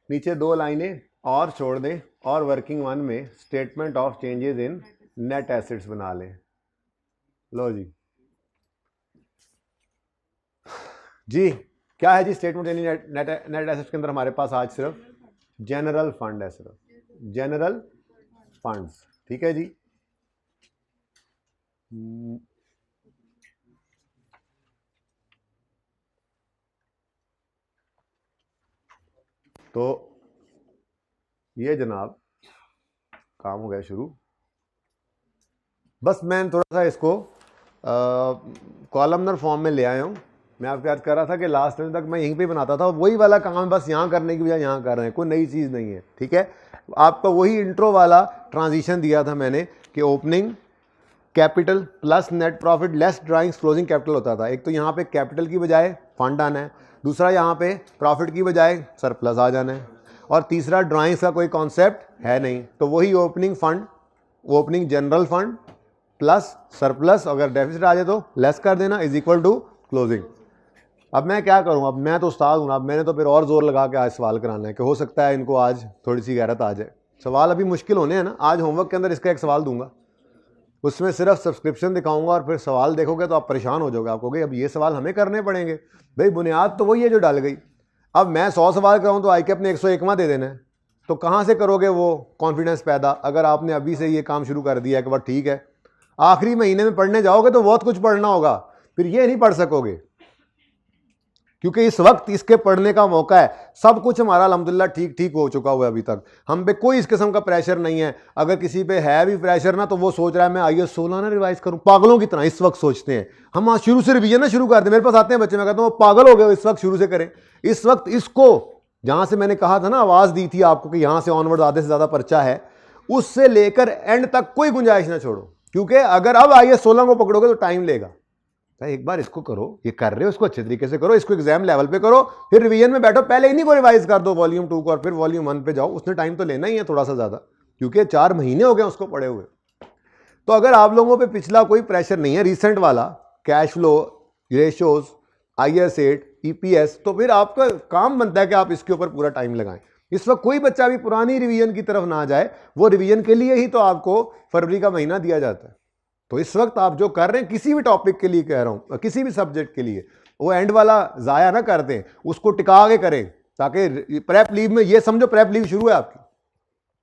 Speaker 1: नीचे 2 लाइनें और छोड़ दें, और वर्किंग 1 में statement of changes in net assets बना लें। लो जी जी, क्या है जी स्टेटमेंट नेट एसेट्स के अंदर? हमारे पास आज सिर्फ जनरल फंड है, सिर्फ जनरल फंड्स, ठीक है जी। तो ये जनाब काम हो गया शुरू। बस मैं थोड़ा सा इसको कॉलमनर फॉर्म में ले आया हूँ। मैं आपको याद कर रहा था कि लास्ट टाइम तक मैं यहीं पे बनाता था, वही वाला काम बस यहाँ करने की बजाय यहाँ कर रहे हैं, कोई नई चीज़ नहीं है, ठीक है। आपका वही इंट्रो वाला ट्रांजिशन दिया था मैंने कि opening capital plus net profit less drawings closing capital होता था। एक तो यहाँ पे कैपिटल की बजाय फंड आना है, दूसरा यहाँ पे प्रॉफिट की बजाय सरप्लस आ जाना है, और तीसरा ड्राइंग्स का कोई कॉन्सेप्ट है नहीं। तो वही opening fund, opening general fund plus surplus, अगर डेफिसिट आ जाए तो लेस कर देना, इज इक्वल टू क्लोजिंग। अब मैं क्या करूँ, अब मैं तो उस्ताद हूँ, अब मैंने तो फिर और जोर लगा के आज सवाल कराना है कि हो सकता है इनको आज थोड़ी सी गैरत आ जाए। सवाल अभी मुश्किल होने हैं ना, आज होमवर्क के अंदर इसका एक सवाल दूंगा, उसमें सिर्फ सब्सक्रिप्शन दिखाऊंगा, और फिर सवाल देखोगे तो आप परेशान हो जाओगे, आप कहोगे अब ये सवाल हमें करने पड़ेंगे। भाई बुनियाद तो वही है जो डाल गई। अब मैं 100 सवाल कराऊँ तो आई के अपने 101वां दे देना है, तो कहाँ से करोगे वो कॉन्फिडेंस पैदा, अगर आपने अभी से ये काम शुरू कर दिया है कि वह ठीक है। आखिरी महीने में पढ़ने जाओगे तो बहुत कुछ पढ़ना होगा, फिर ये नहीं पढ़ सकोगे। क्योंकि इस वक्त इसके पढ़ने का मौका है। सब कुछ हमारा अल्हम्दुलिल्लाह ठीक ठीक हो चुका हुआ है, अभी तक हम पे कोई इस किस्म का प्रेशर नहीं है। अगर किसी पे है भी प्रेशर ना, तो वो सोच रहा है मैं IAS 16 ना रिवाइज करूं, पागलों की तरह इस वक्त सोचते हैं। हम आज शुरू से रिवीजन ना शुरू कर दें। मेरे पास आते हैं बच्चे, मैं कहता हूँ पागल हो गए, इस वक्त शुरू से करें। इस वक्त इसको जहां से मैंने कहा था ना, आवाज दी थी आपको कि यहां से ऑनवर्ड आधे से ज्यादा पर्चा है, उससे लेकर एंड तक कोई गुंजाइश ना छोड़ो, क्योंकि अगर अब IAS 16 को पकड़ोगे तो टाइम लेगा। एक बार इसको करो, ये कर रहे हो इसको अच्छे तरीके से करो, इसको एग्जाम लेवल पे करो, फिर रिवीजन में बैठो, पहले इन्हीं को रिवाइज कर दो वॉल्यूम 2 को, और फिर वॉल्यूम 1 पे जाओ। उसने टाइम तो लेना ही है थोड़ा सा ज्यादा, क्योंकि 4 महीने हो गए उसको पढ़े हुए। तो अगर आप लोगों पे पिछला कोई प्रेशर नहीं है, रिसेंट वाला cash flow, ratios, IAS 8, EPS, तो फिर आपका काम बनता है कि आप इसके ऊपर पूरा टाइम लगाएं। इस वक्त कोई बच्चा भी पुरानी रिवीजन की तरफ ना जाए, वो रिवीजन के लिए ही तो आपको फरवरी का महीना दिया जाता है। तो इस वक्त आप जो कर रहे हैं, किसी भी टॉपिक के लिए कह रहा हूं, किसी भी सब्जेक्ट के लिए, वो एंड वाला जाया ना कर दें, उसको टिका के करें, ताकि प्रेप लीव में ये समझो प्रेप लीव शुरू है आपकी,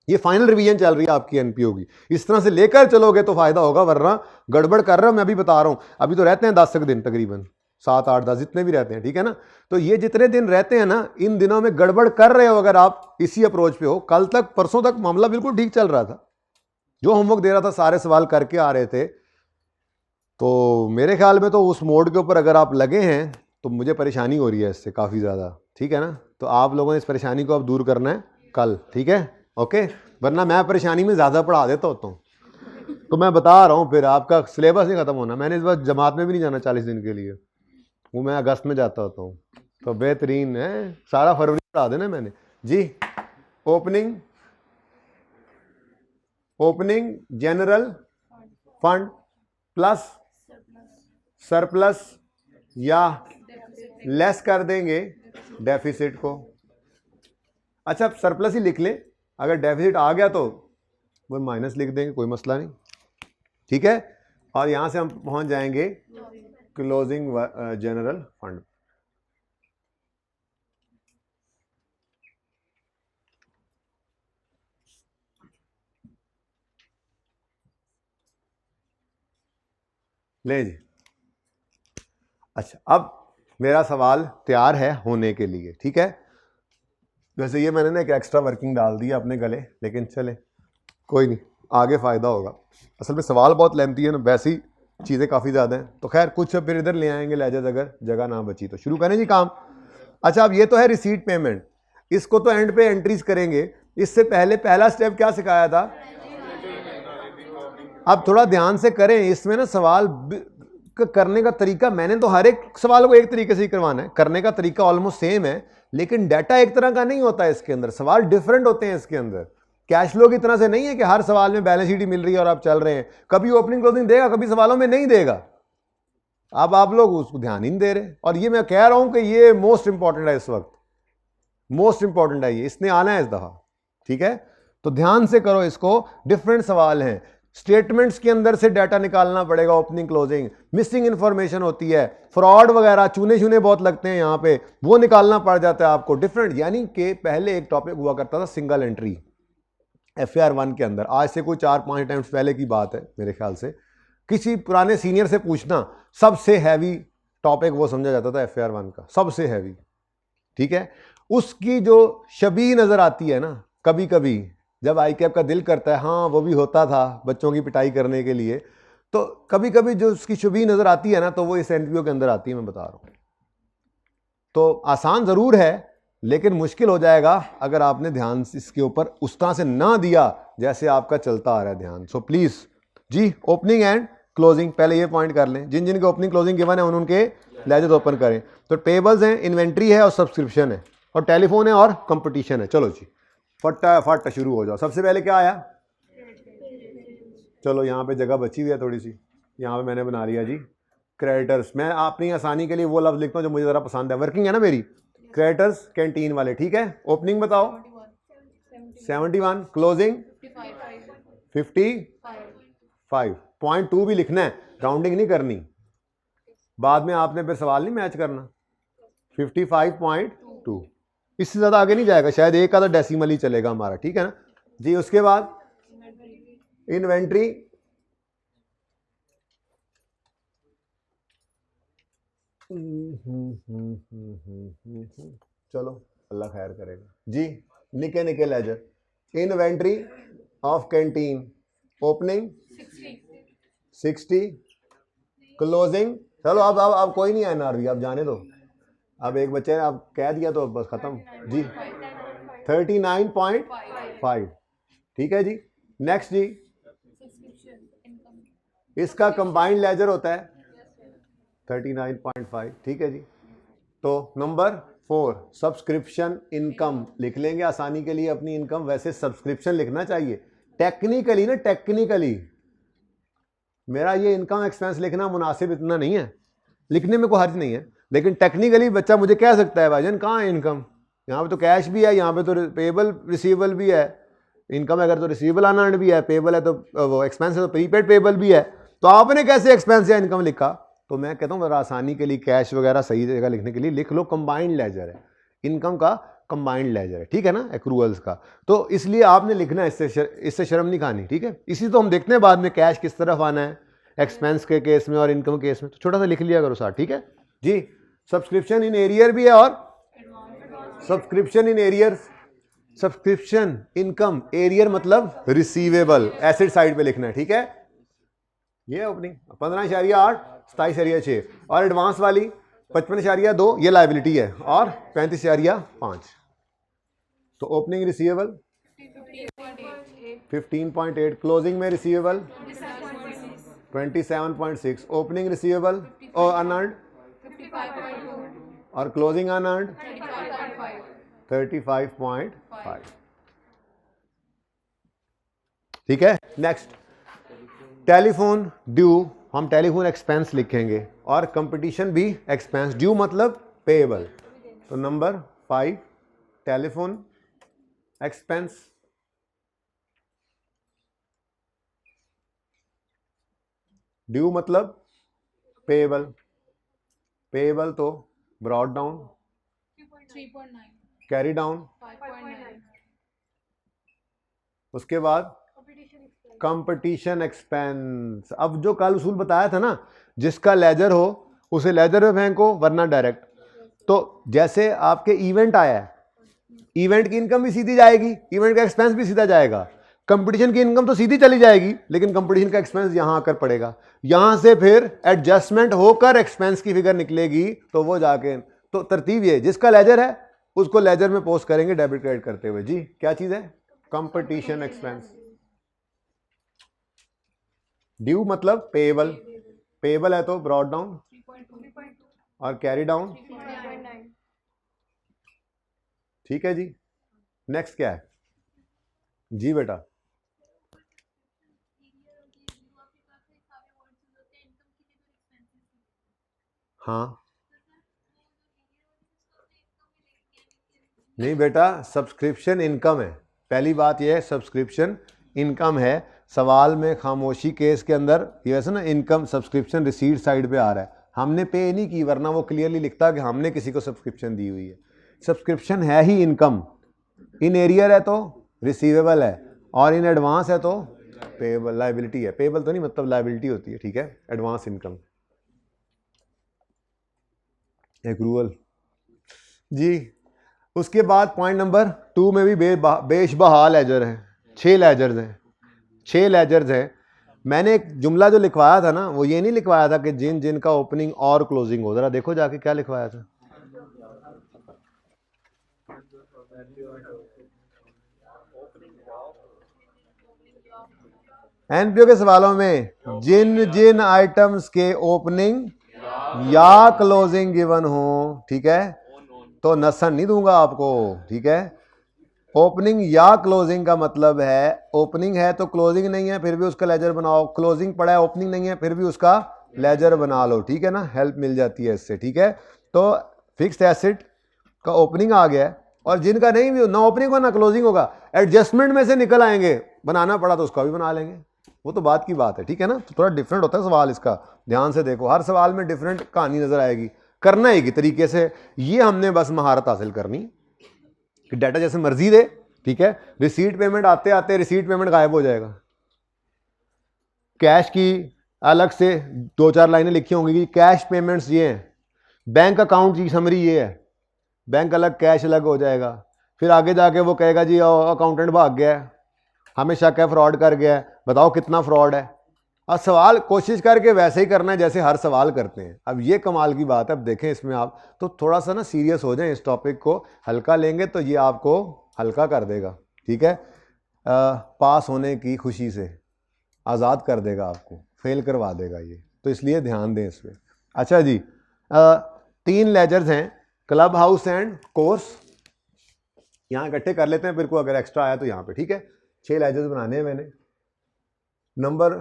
Speaker 1: ये फाइनल रिवीजन चल रही है आपकी NPO की। इस तरह से लेकर चलोगे तो फायदा होगा, वरना गड़बड़ कर रहा हूं मैं अभी बता रहा हूं। अभी तो रहते हैं 10 दिन, तकरीबन 7, 8, 10 जितने भी रहते हैं, ठीक है ना। तो ये जितने दिन रहते हैं ना, इन दिनों में गड़बड़ कर रहे हो अगर आप इसी अप्रोच पे हो। कल तक, परसों तक मामला बिल्कुल ठीक चल रहा था, जो होमवर्क दे रहा था सारे सवाल करके आ रहे थे। तो मेरे ख्याल में तो उस मोड के ऊपर अगर आप लगे हैं तो मुझे परेशानी हो रही है इससे काफ़ी ज़्यादा, ठीक है ना। तो आप लोगों ने इस परेशानी को अब दूर करना है कल, ठीक है, ओके। वरना मैं परेशानी में ज़्यादा पढ़ा देता होता हूँ। तो मैं बता रहा हूँ, फिर आपका सिलेबस नहीं ख़त्म होना। मैंने इस बार जमात में भी नहीं जाना 40 दिन के लिए, वो मैं अगस्त में जाता होता हूँ। तो बेहतरीन है, सारा फरवरी पढ़ा देना मैंने जी। Opening general fund plus surplus या लेस कर देंगे डेफिसिट को। अच्छा, सरप्लस ही लिख ले, अगर डेफिसिट आ गया तो वो माइनस लिख देंगे, कोई मसला नहीं, ठीक है। और यहां से हम पहुंच जाएंगे क्लोजिंग जनरल फंड। ले जी। अच्छा, अब मेरा सवाल तैयार है होने के लिए, ठीक है। वैसे ये मैंने ना एक एक्स्ट्रा वर्किंग डाल दी अपने गले, लेकिन चले कोई नहीं, आगे फ़ायदा होगा। असल में सवाल बहुत लेंथी है ना, वैसी चीज़ें काफ़ी ज़्यादा हैं, तो खैर कुछ फिर इधर ले आएंगे लहजत, अगर जगह ना बची तो। शुरू करें जी काम। अच्छा, अब ये तो है रिसीट पेमेंट, इसको तो एंड पे एंट्रीज करेंगे। इससे पहले पहला स्टेप क्या सिखाया था? अब थोड़ा ध्यान से करें, इसमें ना सवाल करने का तरीका, मैंने तो हर एक सवाल को एक तरीके से ही करवाना है, करने का तरीका ऑलमोस्ट सेम है, लेकिन डाटा एक तरह का नहीं होता है इसके अंदर, सवाल डिफरेंट होते हैं इसके अंदर। कैश फ्लो की तरह से नहीं है कि हर सवाल में बैलेंस शीट ही मिल रही है और आप चल रहे हैं। कभी ओपनिंग क्लोजिंग देगा, कभी सवालों में नहीं देगा। अब आप लोग उसको ध्यान ही नहीं दे रहे, और ये मैं कह रहा हूं कि ये मोस्ट इंपॉर्टेंट है इस वक्त, मोस्ट इंपॉर्टेंट है ये, इसने आना है इस दफा, ठीक है। तो ध्यान से करो इसको, डिफरेंट सवाल हैं। स्टेटमेंट्स के अंदर से डाटा निकालना पड़ेगा, ओपनिंग क्लोजिंग, मिसिंग इंफॉर्मेशन होती है, फ्रॉड वगैरह चूने चूने बहुत लगते हैं यहाँ पे, वो निकालना पड़ जाता है आपको डिफरेंट। यानी कि पहले एक टॉपिक हुआ करता था सिंगल एंट्री FAR 1 के अंदर, आज से कोई 4-5 टाइम्स पहले की बात है मेरे ख्याल से। किसी पुराने सीनियर से पूछना, सबसे हैवी टॉपिक वो समझा जाता था FAR 1 का, सबसे हैवी, ठीक है। उसकी जो शबीह नजर आती है ना, कभी कभी जब ICAP का दिल करता है, हाँ वो भी होता था बच्चों की पिटाई करने के लिए, तो कभी कभी जो उसकी शबीह नजर आती है ना, तो वो इस NPO के अंदर आती है, मैं बता रहा हूं। तो आसान जरूर है, लेकिन मुश्किल हो जाएगा अगर आपने ध्यान इसके ऊपर उस तरह से ना दिया जैसे आपका चलता आ रहा है ध्यान। सो प्लीज जी, ओपनिंग एंड क्लोजिंग पहले ये पॉइंट कर लें, जिन जिनके ओपनिंग क्लोजिंग गिवन है उनके लेजर ओपन करें। तो टेबल्स हैं, इन्वेंट्री है और सब्सक्रिप्शन है, और टेलीफोन है और कंपटीशन है। चलो जी फटाफट शुरू हो जाओ। सबसे पहले क्या आया? चलो यहाँ पे जगह बची हुई है थोड़ी सी, यहाँ पे मैंने बना लिया जी क्रेडिटर्स। मैं अपनी आसानी के लिए वो लफ्ज लिखता हूँ जो मुझे ज़रा पसंद है, वर्किंग है ना मेरी। क्रेडिटर्स कैंटीन वाले, ठीक है। ओपनिंग बताओ 71, क्लोजिंग 55, .2 भी लिखना है, राउंडिंग नहीं करनी, बाद में आपने फिर सवाल नहीं मैच करना। 55.2, इससे ज़्यादा आगे नहीं जाएगा, शायद एक आधा डेसिमल ही चलेगा हमारा, ठीक है ना जी। उसके बाद इन्वेंट्री चलो अल्लाह खैर करेगा जी। निके निके ledger. Inventory of canteen opening 60, closing. चलो अब कोई नहीं है एनआरवी, आप जाने दो। अब एक बच्चे ने आप कह दिया तो बस खत्म जी। 39.5 ठीक है जी। नेक्स्ट जी, इसका कंबाइंड लेजर होता है 39.5 ठीक है जी। तो नंबर 4 सब्सक्रिप्शन इनकम लिख लेंगे आसानी के लिए अपनी इनकम। वैसे सब्सक्रिप्शन लिखना चाहिए टेक्निकली ना, टेक्निकली मेरा ये इनकम एक्सपेंस लिखना मुनासिब इतना नहीं है, लिखने में कोई हर्ज नहीं है, लेकिन टेक्निकली बच्चा मुझे कह सकता है भाईजान कहाँ है इनकम, यहाँ पे तो कैश भी है, यहाँ पे तो पेबल रिसीवेबल भी है। इनकम अगर तो रिसीवेबल अनअर्न्ड भी है, पेबल है तो वो एक्सपेंस है तो प्रीपेड पेबल भी है, तो आपने कैसे एक्सपेंस या इनकम लिखा? तो मैं कहता हूँ आसानी के लिए कैश वगैरह सही जगह लिखने के लिए लिख लो कंबाइंड लेजर है, इनकम का कंबाइंड लेजर है ठीक है ना, एक्रूअल्स का। तो इसलिए आपने लिखना है, इससे शर्म नहीं खानी ठीक है। इसी तो हम देखते हैं बाद में कैश किस तरफ आना है एक्सपेंस के केस में और इनकम केस में, तो छोटा सा लिख लिया करो साथ ठीक है जी। सब्सक्रिप्शन इन एरियर भी है और subscription in arrear, subscription income arrear मतलब रिसीवेबल, एसेट साइड पे लिखना है ठीक है। ये ओपनिंग 15.8 27.6 और एडवांस वाली 55.2 ये लायबिलिटी है और 35.5। तो ओपनिंग रिसीवेबल 15.8, क्लोजिंग में रिसीवेबल 27.6, ओपनिंग रिसीवेबल और अनअर्न्ड और क्लोजिंग अनअर्न्ड 35.5 ठीक है। नेक्स्ट टेलीफोन ड्यू, हम टेलीफोन एक्सपेंस लिखेंगे और कंपटीशन भी एक्सपेंस, ड्यू मतलब पेएबल। तो नंबर 5 टेलीफोन एक्सपेंस, ड्यू मतलब पेएबल, पेएबल तो ब्रॉड डाउन
Speaker 2: 3.9,
Speaker 1: कैरी डाउन
Speaker 2: 5.9,
Speaker 1: उसके बाद कंपटीशन एक्सपेंस। अब जो कल उसूल बताया था ना, जिसका लेजर हो उसे लेजर में फेंको वरना डायरेक्ट। तो जैसे आपके इवेंट आया है, इवेंट की इनकम भी सीधी जाएगी, इवेंट का एक्सपेंस भी सीधा जाएगा। कंपटीशन की इनकम तो सीधी चली जाएगी लेकिन कंपटीशन का एक्सपेंस यहां आकर पड़ेगा, यहां से फिर एडजस्टमेंट होकर एक्सपेंस की फिगर निकलेगी। तो वो जाके, तो तरतीब ये, जिसका लेजर है उसको लेजर में पोस्ट करेंगे डेबिट क्रेडिट करते हुए जी। क्या चीज है? Competition expense. ड्यू मतलब पेएबल, पेएबल है तो ब्रॉड डाउन
Speaker 2: 3.2,
Speaker 1: और कैरी डाउन
Speaker 2: 3.9,
Speaker 1: ठीक है जी। नेक्स्ट क्या है जी बेटा? हाँ नहीं बेटा, सब्सक्रिप्शन इनकम है, पहली बात यह है सब्सक्रिप्शन इनकम है। सवाल में खामोशी केस के अंदर ये वैसे ना इनकम सब्सक्रिप्शन रिसीट साइड पे आ रहा है, हमने पे नहीं की, वरना वो क्लियरली लिखता कि हमने किसी को सब्सक्रिप्शन दी हुई है। सब्सक्रिप्शन है ही इनकम, इन एरियर है तो रिसीवेबल है और इन एडवांस है तो पेएबल, लायबिलिटी है। पेएबल तो नहीं मतलब लायबिलिटी होती है ठीक है, एडवांस इनकम एक्रूअल जी। उसके बाद पॉइंट नंबर 2 में भी बेशबहा लेजर है, 6 लेजर्स हैं, 6 लेजर्स हैं। मैंने एक जुमला जो लिखवाया था ना, वो ये नहीं लिखवाया था कि जिन जिन का ओपनिंग और क्लोजिंग हो। जरा देखो जाके क्या लिखवाया था। एनपीओ के सवालों में जिन जिन आइटम्स के ओपनिंग या क्लोजिंग गिवन हो ठीक है, तो नसन नहीं दूंगा आपको ठीक है। ओपनिंग या क्लोजिंग का मतलब है ओपनिंग है तो क्लोजिंग नहीं है फिर भी उसका लेजर बनाओ, क्लोजिंग पड़ा है ओपनिंग नहीं है फिर भी उसका लेजर बना लो ठीक है ना, हेल्प मिल जाती है इससे ठीक है। तो फिक्स्ड एसेट का ओपनिंग आ गया है और जिनका नहीं भी, ना ओपनिंग होगा ना क्लोजिंग होगा, एडजस्टमेंट में से निकल आएंगे, बनाना पड़ा तो उसका भी बना लेंगे, वो तो बात की बात है ठीक है ना। तो थोड़ा डिफरेंट होता है सवाल इसका, ध्यान से देखो, हर सवाल में डिफरेंट कहानी नजर आएगी, करना एक ही तरीके से। ये हमने बस महारत हासिल करनी कि डाटा जैसे मर्जी दे ठीक है। रिसीट पेमेंट आते आते रिसीट पेमेंट गायब हो जाएगा, कैश की अलग से 2-4 लाइनें लिखी होंगी कि कैश पेमेंट्स ये हैं, बैंक अकाउंट की समरी ये है, बैंक अलग कैश अलग हो जाएगा, फिर आगे जाके वो कहेगा जी अकाउंटेंट भाग गया है, हमें शक है फ्रॉड कर गया है, बताओ कितना फ्रॉड है। अब सवाल कोशिश करके वैसे ही करना है जैसे हर सवाल करते हैं। अब ये कमाल की बात है, अब देखें इसमें आप तो थोड़ा सा ना सीरियस हो जाएं, इस टॉपिक को हल्का लेंगे तो ये आपको हल्का कर देगा, ठीक है। पास होने की खुशी से आज़ाद कर देगा, आपको फेल करवा देगा ये, तो इसलिए ध्यान दें इस पर। अच्छा जी, 3 लेजर्स हैं, क्लब हाउस एंड कोर्स, यहाँ इकट्ठे कर लेते हैं, फिर को अगर एक्स्ट्रा आया तो यहाँ पे, ठीक है। 6 लेजर्स बनाने हैं मैंने। नंबर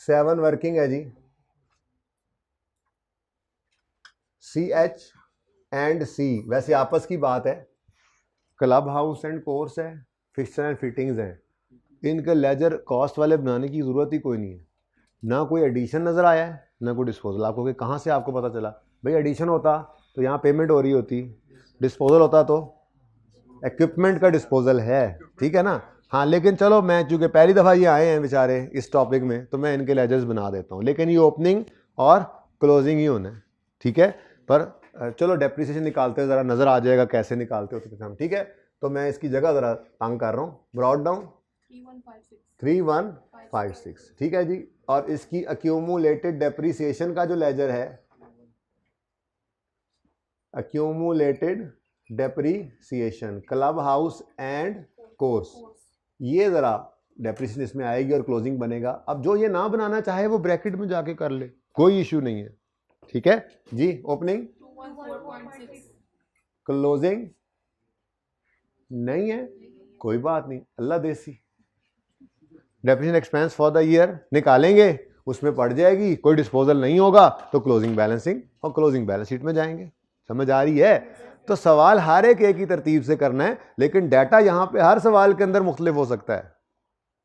Speaker 1: 7 वर्किंग है जी, CH एंड C, वैसे आपस की बात है, क्लब हाउस एंड कोर्स है, फिक्सचर एंड फिटिंग्स हैं, इनके लेजर कॉस्ट वाले बनाने की ज़रूरत ही कोई नहीं है। ना कोई एडिशन नज़र आया है, ना कोई डिस्पोजल। आपको कि कहाँ से आपको पता चला भाई? एडिशन होता तो यहाँ पेमेंट हो रही होती, डिस्पोजल होता तो इक्विपमेंट का डिस्पोजल है, ठीक है ना। हाँ, लेकिन चलो मैं चूँकि पहली दफ़ा ये आए हैं बेचारे इस टॉपिक में, तो मैं इनके लेजर्स बना देता हूँ, लेकिन ये ओपनिंग और क्लोजिंग ही होना है, ठीक है। पर चलो डेप्रिसिएशन निकालते हो, ज़रा नज़र आ जाएगा कैसे निकालते हो तो हम, ठीक है। तो मैं इसकी जगह ज़रा तंग कर रहा हूँ, ब्रॉड डाउन 3156, ठीक है जी। और इसकी अक्यूमुलेटेड डेप्रिसिएशन का जो लेजर है, accumulated depreciation club house and course, ये ज़रा डेप्रिसिएशन इसमें आएगी और क्लोजिंग बनेगा। अब जो ये ना बनाना चाहे वो ब्रैकेट में जाके कर ले, कोई इशू नहीं है, ठीक है जी। ओपनिंग
Speaker 2: 214.6,
Speaker 1: क्लोजिंग नहीं है, कोई बात नहीं, अल्लाह देसी। Depreciation expense for the year निकालेंगे, उसमें पड़ जाएगी, कोई डिस्पोजल नहीं होगा तो क्लोजिंग बैलेंसिंग और क्लोजिंग बैलेंस शीट में जाएंगे। समझ आ रही है? तो सवाल हर एक ही तरतीब से करना है, लेकिन डाटा यहाँ पे हर सवाल के अंदर मुख्तलिफ हो सकता है,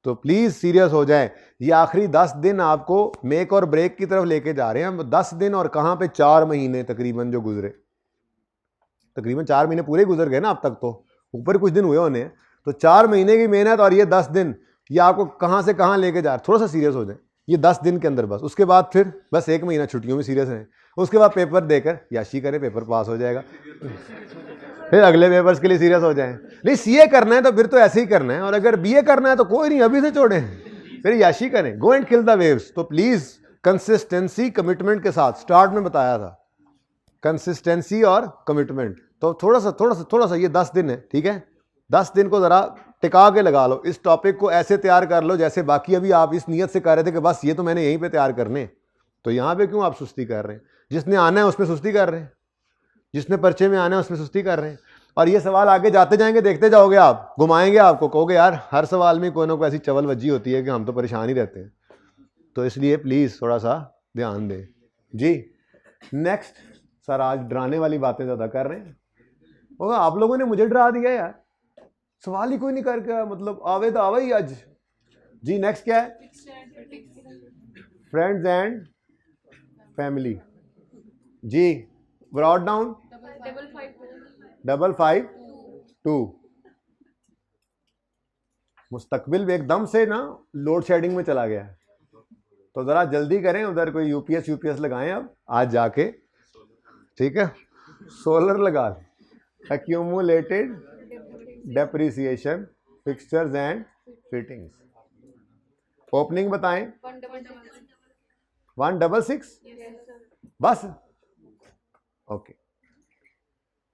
Speaker 1: तो प्लीज़ सीरियस हो जाएं। ये आखिरी 10 दिन आपको मेक और ब्रेक की तरफ लेके जा रहे हैं। 10 दिन और कहाँ पे 4 महीने तकरीबन जो गुजरे, तकरीबन 4 महीने पूरे गुजर गए ना अब तक, तो ऊपर कुछ दिन हुए होने, तो 4 महीने की मेहनत और ये 10 दिन, ये आपको कहाँ से कहाँ लेके जा रहे। थोड़ा सा सीरियस हो जाए ये 10 दिन के अंदर बस, उसके बाद फिर बस 1 महीना छुट्टियों में सीरियस हैं, उसके बाद पेपर देकर याशी करें, पेपर पास हो जाएगा, फिर अगले पेपर्स के लिए सीरियस हो जाएं। नहीं, सीए करना है तो फिर तो ऐसे ही करना है, और अगर बीए करना है तो कोई नहीं, अभी से छोड़ें, फिर याशी करें, go and kill the waves. तो प्लीज़ कंसिस्टेंसी कमिटमेंट के साथ, स्टार्ट में बताया था कंसिस्टेंसी और कमिटमेंट, तो थोड़ा सा ये 10 दिन है, ठीक है। 10 दिन को ज़रा टिका के लगा लो, इस टॉपिक को ऐसे तैयार कर लो जैसे बाकी अभी आप इस नियत से कर रहे थे कि बस ये तो मैंने यहीं पे तैयार करने, तो यहाँ पे क्यों आप सुस्ती कर रहे हैं? जिसने आना है उसमें सुस्ती कर रहे हैं, जिसने पर्चे में आना है उसमें सुस्ती कर रहे हैं। और ये सवाल आगे जाते जाएंगे, देखते जाओगे आप, घुमाएंगे आपको, कहोगे यार हर सवाल में कोई ना कोई ऐसी चवल वज्जी होती है कि हम तो परेशान ही रहते हैं, तो इसलिए प्लीज़ थोड़ा सा ध्यान दें जी। नेक्स्ट सर, आज डराने वाली बातें ज़्यादा कर रहे हैं, और आप लोगों ने मुझे डरा दिया यार, सवाल ही कोई नहीं करके, मतलब आवे तो आवे ही आज जी। नेक्स्ट क्या है? फ्रेंड्स एंड फैमिली जी, ब्रॉड डाउन 552। मुस्तकबिल एकदम से ना लोड शेडिंग में चला गया है, तो ज़रा जल्दी करें, उधर कोई यूपीएस लगाएं अब आज जाके, ठीक है, सोलर लगा लें। Accumulated depreciation fixtures and fittings, opening बताएं 166, बस ओके।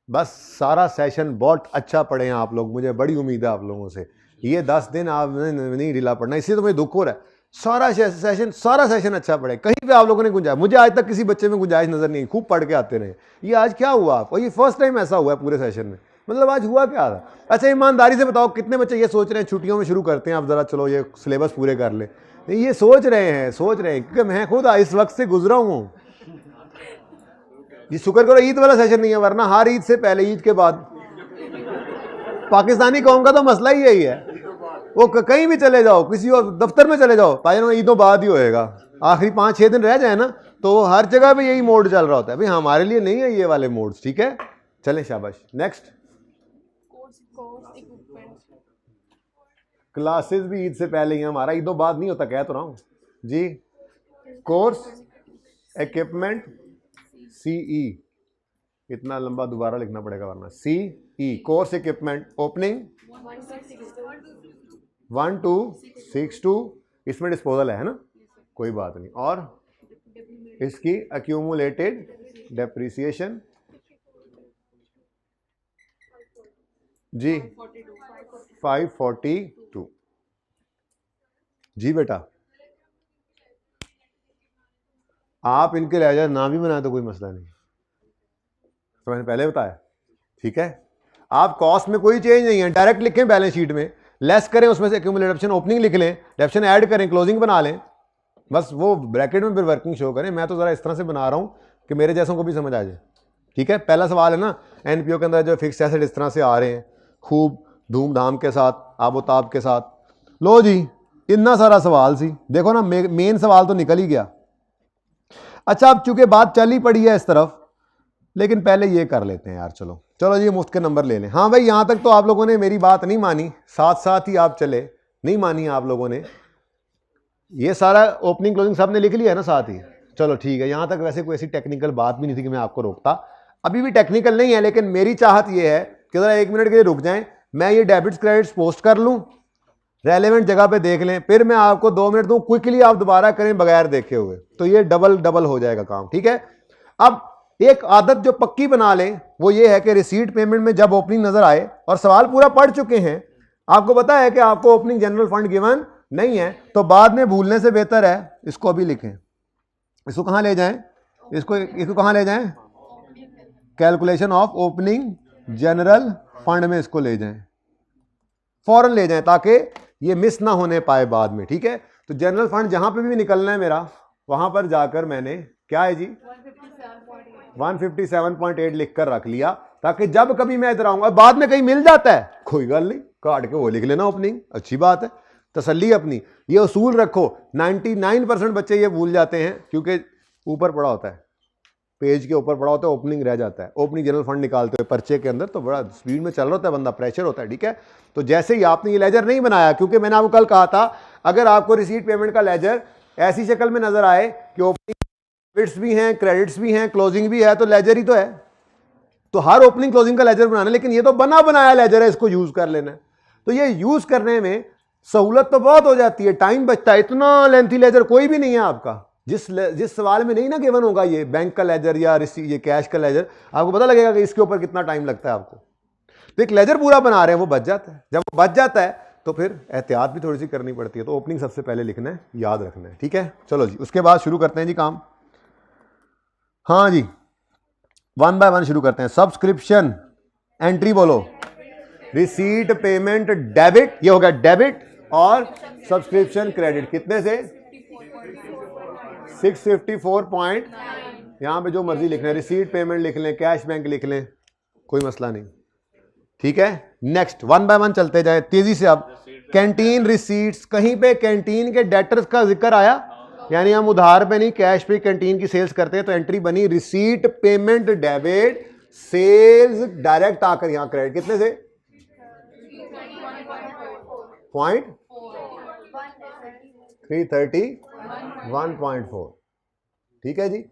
Speaker 1: बस सारा सेशन बहुत अच्छा पढ़े हैं आप लोग, मुझे बड़ी उम्मीद है आप लोगों से। ये 10 दिन आपने नहीं ढीला पढ़ना, इसलिए तो मुझे दुख हो रहा है। सारा सेशन अच्छा पढ़े, कहीं पे आप लोगों ने गुंजाइश, मुझे आज तक किसी बच्चे में गुंजाइश नजर नहीं, खूब पढ़ के आते रहे। ये आज क्या हुआ आपको? ये फर्स्ट टाइम ऐसा हुआ है पूरे सेशन में, मतलब आज हुआ क्या था? अच्छा ईमानदारी से बताओ, कितने बच्चे ये सोच रहे हैं छुट्टियों में शुरू करते हैं आप, ज़रा चलो ये सिलेबस पूरे कर ले? ये सोच रहे हैं क्योंकि मैं खुद इस वक्त से गुजरा हूँ। ये शुक्र करो ईद वाला सेशन नहीं है, वरना हर ईद से पहले, ईद के बाद, पाकिस्तानी कौम का तो मसला ही यही है, वो कहीं भी चले जाओ, किसी और दफ्तर में चले जाओ, भाई ईदों बाद ही होएगा, आखिरी 5-6 दिन रह जाए ना, तो हर जगह पे यही मोड चल रहा होता है। भाई हमारे लिए नहीं है ये वाले मोड्स, ठीक है, चलें शाबाश। नेक्स्ट, क्लासेस भी ईद से पहले ही, हमारा ईदों बाद नहीं होता, कह तो रहा हूँ जी। कोर्स, इक्विपमेंट, CE, इतना लंबा दोबारा लिखना पड़ेगा वरना। सी ई कोर्स इक्विपमेंट ओपनिंग 1262, इसमें डिस्पोजल है ना, कोई बात नहीं। और इसकी एक्यूमुलेटेड डेप्रिसिएशन जी 542 जी बेटा। आप इनके लेजर ना भी बनाए तो कोई मसला नहीं, तो मैंने पहले बताया, ठीक है। आप कॉस्ट में कोई चेंज नहीं है, डायरेक्ट लिखें बैलेंस शीट में, लेस करें उसमें से एक्यूमुलेटेड डेप्रिसिएशन ओपनिंग लिख लें, डेप्रिसिएशन ऐड करें, क्लोजिंग बना लें, बस वो ब्रैकेट में फिर वर्किंग शो करें। मैं तो ज़रा इस तरह से बना रहा हूँ कि मेरे जैसों को भी समझ आ जाए, ठीक है। पहला सवाल है ना, एनपीओ के अंदर जो फिक्स एसेट इस तरह से आ रहे हैं खूब धूमधाम के साथ, आबोताब के साथ। लो जी, इतना सारा सवाल सी, देखो ना मेन सवाल तो निकल ही गया। अच्छा, अब चूंकि बात चल ही पड़ी है इस तरफ, लेकिन पहले ये कर लेते हैं यार, चलो चलो जी मुफ्त के नंबर ले लें। हाँ भाई, यहाँ तक तो आप लोगों ने मेरी बात नहीं मानी, साथ साथ ही आप चले, नहीं मानी आप लोगों ने। ये सारा ओपनिंग क्लोजिंग सब ने लिख लिया है ना साथ ही, चलो ठीक है। यहाँ तक वैसे कोई ऐसी टेक्निकल बात भी नहीं थी कि मैं आपको रोकता, अभी भी टेक्निकल नहीं है, लेकिन मेरी चाहत ये है कि ज़रा 1 मिनट के लिए रुक जाएं, मैं ये डेबिट्स क्रेडिट्स पोस्ट कर लूँ, रेलेवेंट जगह पे देख लें, फिर मैं आपको 2 मिनट दूँ, क्विकली आप दोबारा करें बगैर देखे हुए, तो ये डबल हो जाएगा काम, ठीक है। अब एक आदत जो पक्की बना लें वो ये है कि रिसीट पेमेंट में जब ओपनिंग नजर आए और सवाल पूरा पढ़ चुके हैं, आपको पता है कि आपको ओपनिंग जनरल फंड गिवन नहीं है, तो बाद में भूलने से बेहतर है इसको अभी लिखें। इसको कहां ले जाएं, इसको कहां ले जाएं, calculation of opening general fund में इसको ले जाएं, फौरन ले जाएं, ताकि ये मिस ना होने पाए बाद में, ठीक है। तो जनरल फंड जहां पे भी निकलना है मेरा, वहां पर जाकर मैंने क्या है जी 157.8 लिखकर रख लिया, ताकि जब कभी मैं इधर आऊंगा, बाद में कहीं मिल जाता है कोई गल नहीं, काट के वो लिख लेना ओपनिंग, अच्छी बात है, तसल्ली अपनी। ये उसूल रखो, 99% बच्चे ये भूल जाते हैं, क्योंकि ऊपर पड़ा होता है, पेज के ऊपर पड़ा होता है, ओपनिंग रह जाता है। ओपनिंग जनरल फंड निकालते हुए पर्चे के अंदर तो बड़ा स्पीड में चल रहा होता है बंदा, प्रेशर होता है, ठीक है। तो जैसे ही आपने ये लेजर नहीं बनाया, क्योंकि मैंने आपको कल कहा था, अगर आपको रिसीट पेमेंट का लेजर ऐसी शक्ल में नजर आए कि ओपनिंग डेबिट्स भी हैं, क्रेडिट्स भी हैं, क्लोजिंग भी है, तो लेजर ही तो है, तो हर ओपनिंग क्लोजिंग का लेजर बनाना। लेकिन ये तो बना बनाया लेजर है, इसको यूज कर लेना है, तो ये यूज करने में सहूलत तो बहुत हो जाती है, टाइम बचता है। इतना लेंथी लेजर कोई भी नहीं है आपका, जिस सवाल में नहीं ना गिवन होगा ये बैंक का लेजर या ये कैश का लेजर, आपको पता लगेगा कि इसके ऊपर कितना टाइम लगता है आपको। तो एक लेजर पूरा बना रहे हैं, वो बच जाता है। जब वो बच जाता है तो फिर एहतियात भी थोड़ी सी करनी पड़ती है। तो ओपनिंग सबसे पहले लिखना है, याद रखना है, ठीक है। चलो जी, उसके बाद शुरू करते हैं जी काम। हाँ जी, 1 बाय 1 शुरू करते हैं। सब्सक्रिप्शन एंट्री बोलो, रिसीट पेमेंट डेबिट, ये हो गया डेबिट, और सब्सक्रिप्शन क्रेडिट कितने से 654. यहां पे जो मर्जी लिख लें, रिसीट पेमेंट लिख लें, कैश बैंक लिख लें, कोई मसला नहीं, ठीक है। नेक्स्ट 1 बाय 1 चलते जाए तेजी से। अब कैंटीन रिसीट्स, कहीं पे कैंटीन के डेटर्स का जिक्र आया, यानी हम उधार पे नहीं कैश पे कैंटीन की सेल्स करते हैं, तो एंट्री बनी receipt payment debit, sales direct आकर यहां क्रेडिट कितने से 331.4, ठीक है जी।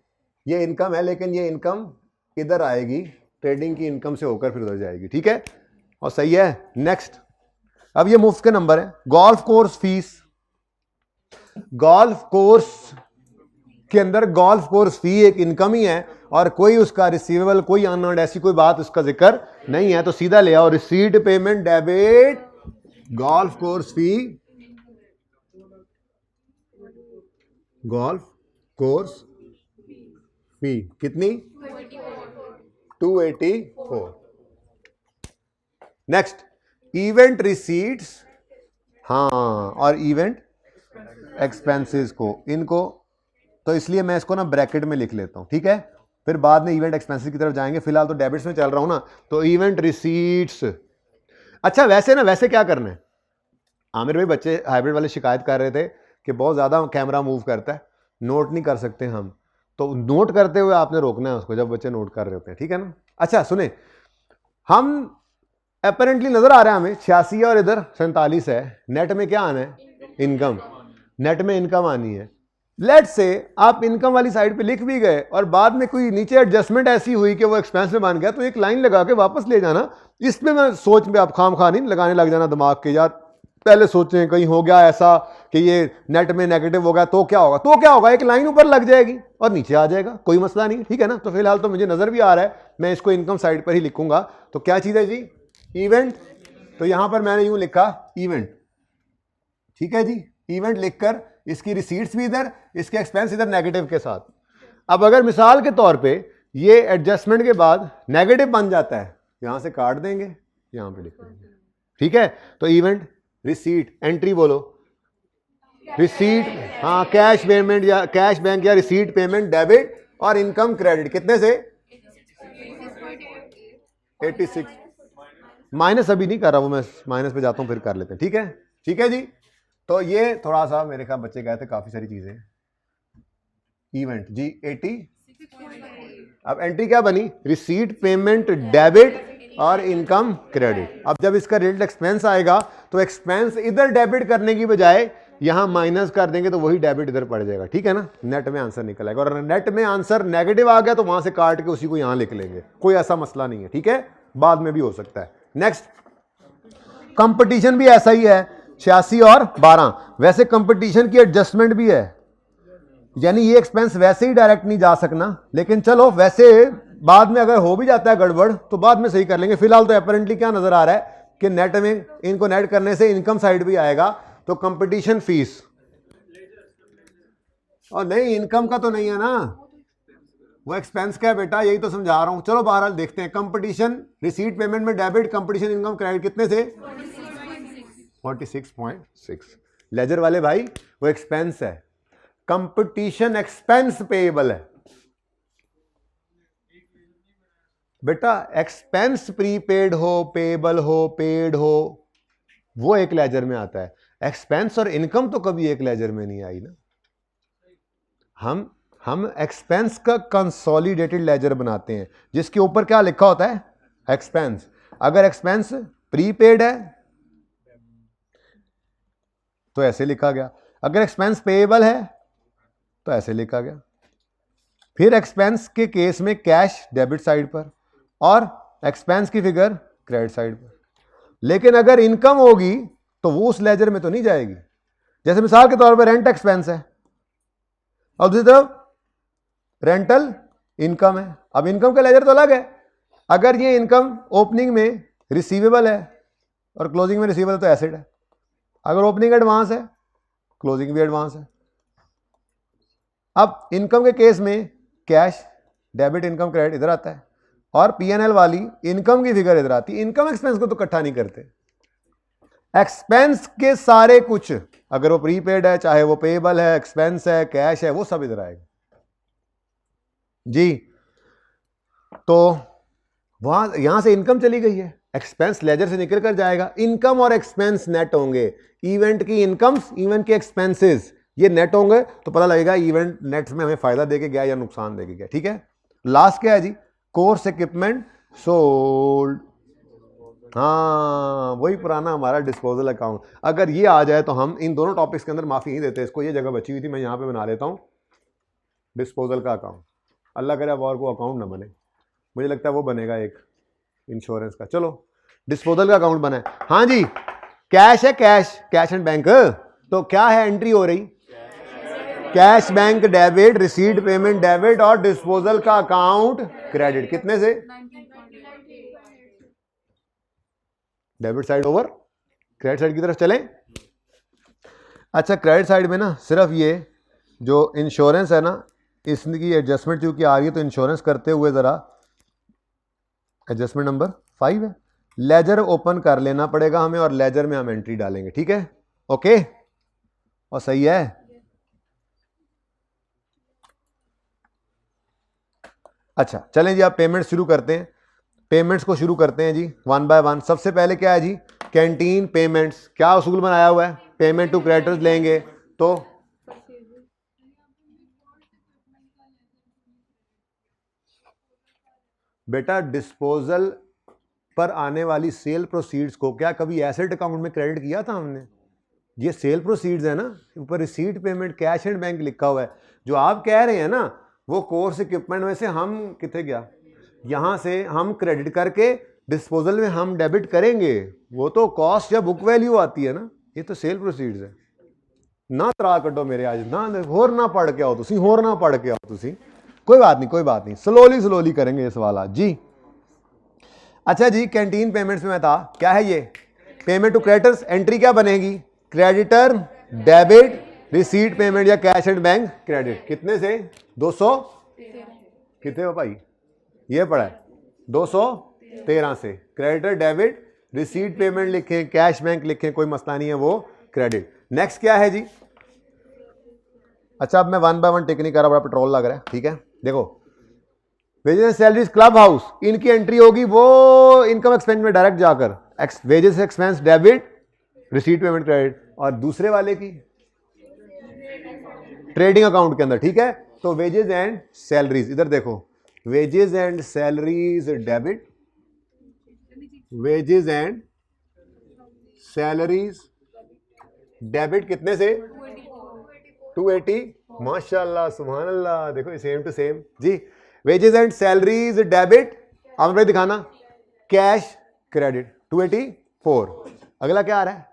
Speaker 1: ये इनकम है, लेकिन ये इनकम इधर आएगी, ट्रेडिंग की इनकम से होकर फिर उधर जाएगी, ठीक है, और सही है। नेक्स्ट, अब ये मुफ्त के नंबर है। Golf course fees, golf course के अंदर गोल्फ कोर्स फी एक इनकम ही है, और कोई उसका रिसीवेबल, कोई अनअर्न्ड ऐसी कोई बात उसका जिक्र नहीं है, तो सीधा ले आओ receipt payment debit golf course fee, golf course fee कितनी 284। नेक्स्ट, इवेंट रिसीट्स, हाँ, और इवेंट एक्सपेंसेस को, इनको तो इसलिए मैं इसको ना ब्रैकेट में लिख लेता हूं, ठीक है, फिर बाद में इवेंट एक्सपेंसेस की तरफ जाएंगे। फिलहाल तो डेबिट्स में चल रहा हूं ना, तो इवेंट रिसीट्स। अच्छा, वैसे क्या करना है, आमिर भाई बच्चे हाइब्रिड वाले शिकायत कर रहे थे कि बहुत ज़्यादा कैमरा मूव करता है, नोट नहीं कर सकते हम, तो नोट करते हुए आपने रोकना है उसको जब बच्चे नोट कर रहे होते हैं, ठीक है ना। अच्छा सुने, हम अपेरेंटली नजर आ रहा है हमें 86 और इधर 47 है, नेट में क्या आना है, इनकम, नेट में इनकम आनी है। लेट से आप इनकम वाली साइड पे लिख भी गए और बाद में कोई नीचे एडजस्टमेंट ऐसी हुई कि वो एक्सपेंस में बन गया, तो एक लाइन लगा के वापस ले जाना। इसमें मैं सोच में आप खाम खा नहीं लगाने लग जाना दिमाग के, यार पहले सोचें कहीं हो गया ऐसा कि ये नेट में नेगेटिव हो गया तो क्या होगा, तो क्या होगा, एक लाइन ऊपर लग जाएगी और नीचे आ जाएगा, कोई मसला नहीं, ठीक है ना। तो फिलहाल तो मुझे नजर भी आ रहा है, मैं इसको इनकम साइड पर ही लिखूंगा। तो क्या चीज है जी, इवेंट। तो यहां पर मैंने यूं लिखा इवेंट, ठीक है जी। इवेंट लिखकर इसकी रिसीट्स भी इधर, इसके एक्सपेंस इधर नेगेटिव के साथ। अब अगर मिसाल के तौर पे ये एडजस्टमेंट के बाद नेगेटिव बन जाता है, यहां से काट देंगे, यहां पे लिख देंगे, ठीक है। तो इवेंट रिसीट, एंट्री बोलो रिसीट, हाँ कैश पेमेंट या कैश बैंक या रिसीट पेमेंट डेबिट और इनकम क्रेडिट कितने से 86। माइनस अभी नहीं कर रहा, वो मैं माइनस पे जाता हूं फिर कर लेते हैं, ठीक है, ठीक है जी। तो ये थोड़ा सा मेरे ख्याल बच्चे गए थे काफी सारी चीजें। इवेंट जी 80। अब एंट्री क्या बनी, रिसीट पेमेंट डेबिट और इनकम क्रेडिट। अब जब इसका रिलेटेड एक्सपेंस आएगा तो एक्सपेंस इधर डेबिट करने की बजाय यहां माइनस कर देंगे तो वही डेबिट इधर पड़ जाएगा, ठीक है ना। नेट में आंसर निकल आएगा, और नेट में आंसर नेगेटिव आ गया तो वहां से काट के उसी को यहां लिख लेंगे, कोई ऐसा मसला नहीं है, ठीक है, बाद में भी हो सकता है। नेक्स्ट, कंपटीशन भी ऐसा ही है, 86 और 12। वैसे कंपटीशन की एडजस्टमेंट भी है, यानी ये एक्सपेंस वैसे ही डायरेक्ट नहीं जा सकना, लेकिन चलो वैसे बाद में अगर हो भी जाता है गड़बड़ तो बाद में सही कर लेंगे। फिलहाल तो अपेरेंटली क्या नजर आ रहा है कि नेट में इनको नेट करने से इनकम साइड भी आएगा, तो कंपटीशन फीस, और नहीं इनकम का तो नहीं है ना, वो एक्सपेंस का है बेटा, यही तो समझा रहा हूं। चलो बहरहाल देखते हैं, कंपटीशन रिसीट पेमेंट में डेबिट, कंपटीशन इनकम क्रेडिट कितने से 46.6। लेजर वाले भाई वो एक्सपेंस है, कंपटीशन एक्सपेंस पेएबल है बेटा। एक्सपेंस प्रीपेड हो, पेएबल हो, पेड हो, वो एक लेजर में आता है। एक्सपेंस और इनकम तो कभी एक लेजर में नहीं आई ना। हम एक्सपेंस का कंसोलिडेटेड लेजर बनाते हैं जिसके ऊपर क्या लिखा होता है, एक्सपेंस। अगर एक्सपेंस प्रीपेड है तो ऐसे लिखा गया, अगर एक्सपेंस पेएबल है तो ऐसे लिखा गया। फिर एक्सपेंस के केस में कैश डेबिट साइड पर और एक्सपेंस की फिगर क्रेडिट साइड पर। लेकिन अगर इनकम होगी तो वो उस लेजर में तो नहीं जाएगी। जैसे मिसाल के तौर पर रेंट एक्सपेंस है और दूसरी तरफ रेंटल इनकम है। अब इनकम का लेजर तो अलग है। अगर ये इनकम ओपनिंग में रिसीवेबल है और क्लोजिंग में रिसीवेबल है तो एसेट है। अगर ओपनिंग एडवांस है, क्लोजिंग भी एडवांस है। अब इनकम के केस में कैश डेबिट इनकम क्रेडिट इधर आता है और पीएनएल वाली इनकम की फिगर इधर आती है। इनकम एक्सपेंस को तो इकट्ठा नहीं करते। एक्सपेंस के सारे कुछ, अगर वो प्रीपेड है, चाहे वो पेएबल है, एक्सपेंस है, कैश है, वो सब इधर आएगा जी। तो वहां यहां से इनकम चली गई है, एक्सपेंस लेजर से निकल कर जाएगा, इनकम और एक्सपेंस नेट होंगे। इवेंट की इनकम्स, इवेंट के एक्सपेंसेस ये नेट होंगे तो पता लगेगा इवेंट नेट में हमें फायदा देके गया या नुकसान देके गया, ठीक है। लास्ट क्या है जी, कोर्स इक्विपमेंट सोल्ड। हाँ वही पुराना हमारा डिस्पोजल अकाउंट। अगर ये आ जाए तो हम इन दोनों टॉपिक्स के अंदर माफी नहीं देते इसको, ये जगह बची हुई थी, मैं यहां पे बना लेता हूं डिस्पोजल का अकाउंट। अल्लाह करे अब और को अकाउंट ना बने, मुझे लगता है वो बनेगा एक इंश्योरेंस का। चलो डिस्पोजल का अकाउंट बना है। हाँ जी, कैश है, कैश एंड बैंक। तो क्या है एंट्री हो रही, cash bank debit, receipt payment debit और डिस्पोजल का अकाउंट क्रेडिट कितने से, debit side over credit side की तरफ चलें। अच्छा क्रेडिट साइड में ना सिर्फ ये जो इंश्योरेंस है ना, इसकी एडजस्टमेंट क्योंकि आ रही है तो इंश्योरेंस करते हुए जरा एडजस्टमेंट नंबर 5 है, लेजर ओपन कर लेना पड़ेगा हमें और लेजर में हम एंट्री डालेंगे, ठीक है, ओके और सही है। अच्छा चलें जी, आप पेमेंट शुरू करते हैं, पेमेंट्स को शुरू करते हैं जी वन बाय वन। सबसे पहले क्या है जी, कैंटीन पेमेंट्स। क्या उसूल बनाया हुआ है, पेमेंट टू क्रेडिटर्स लेंगे तो बेटा डिस्पोजल पर आने वाली सेल प्रोसीड्स को क्या कभी एसेट अकाउंट में क्रेडिट किया था हमने, ये सेल प्रोसीड्स है ना, ऊपर receipt payment cash and bank लिखा हुआ है। जो आप कह रहे हैं ना वो कोर्स इक्विपमेंट में से हम कितने गया, यहाँ से हम क्रेडिट करके डिस्पोजल में हम डेबिट करेंगे, वो तो कॉस्ट या बुक वैल्यू आती है ना, ये तो सेल प्रोसीड्स है ना। तरा कटो मेरे आज ना, होर ना पढ़ के आओ तुसी, होर ना पढ़ के आओ तुसी, कोई बात नहीं कोई बात नहीं, स्लोली करेंगे ये सवाल आज जी। अच्छा जी, कैंटीन पेमेंट्स में था, क्या है ये, पेमेंट टू क्रेडिटर्स, एंट्री क्या बनेगी, क्रेडिटर डेबिट रिसीट पेमेंट या कैश एंड बैंक क्रेडिट, कितने से 200 कितने हो भाई, ये पढ़ा है 213 से, क्रेडिटर डेबिट रिसीट पेमेंट लिखें, कैश बैंक लिखें, कोई मसला नहीं है, वो क्रेडिट। नेक्स्ट क्या है जी, अच्छा अब मैं 1 बाय 1 टिक नहीं कर रहा, बड़ा पेट्रोल लग रहा है, ठीक है। देखो wages and salaries club house, इनकी एंट्री होगी वो इनकम एक्सपेंस में डायरेक्ट जाकर, wages expense debit receipt payment credit, और दूसरे वाले की ट्रेडिंग अकाउंट के अंदर, ठीक है। तो वेजेस एंड सैलरीज, इधर देखो, wages and salaries debit, wages and salaries debit कितने से 280, माशाल्लाह सुभान अल्लाह, देखो सेम टू सेम जी। वेजेस एंड सैलरीज डेबिट, आप भाई दिखाना, कैश क्रेडिट 284। अगला क्या आ रहा है,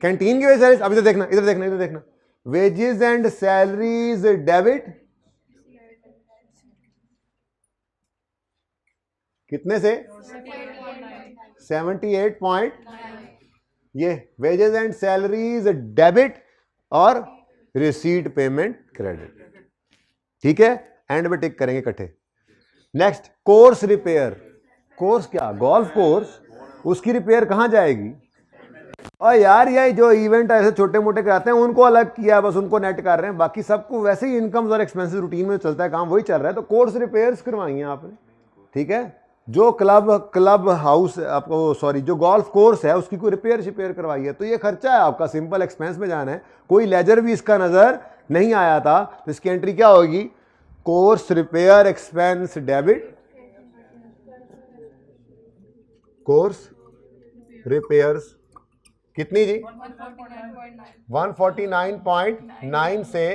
Speaker 1: कैंटीन की वजह से, अब इधर देखना इधर देखना इधर देखना, वेजेस एंड सैलरीज डेबिट कितने से 78 ये वेजेस एंड सैलरीज डेबिट और रिसीट पेमेंट क्रेडिट, ठीक है। एंड में टिक करेंगे इकट्ठे। नेक्स्ट कोर्स रिपेयर, कोर्स क्या, गोल्फ कोर्स, उसकी रिपेयर कहां जाएगी, और यार ये जो इवेंट ऐसे छोटे मोटे कराते हैं उनको अलग किया, बस उनको नेट कर रहे हैं, बाकी सबको वैसे ही इनकम्स और एक्सपेंसेस रूटीन में चलता है काम, वही चल रहा है। तो कोर्स रिपेयर्स करवाई हैं आपने, ठीक है। जो क्लब हाउस आपको, सॉरी जो गोल्फ कोर्स है उसकी कोई रिपेयर शिपेयर करवाई है, तो ये खर्चा है आपका, सिंपल एक्सपेंस में जाना है, कोई लेजर भी इसका नजर नहीं आया था, तो इसकी एंट्री क्या होगी, course repair expense debit, course repairs कितनी जी 149.9 से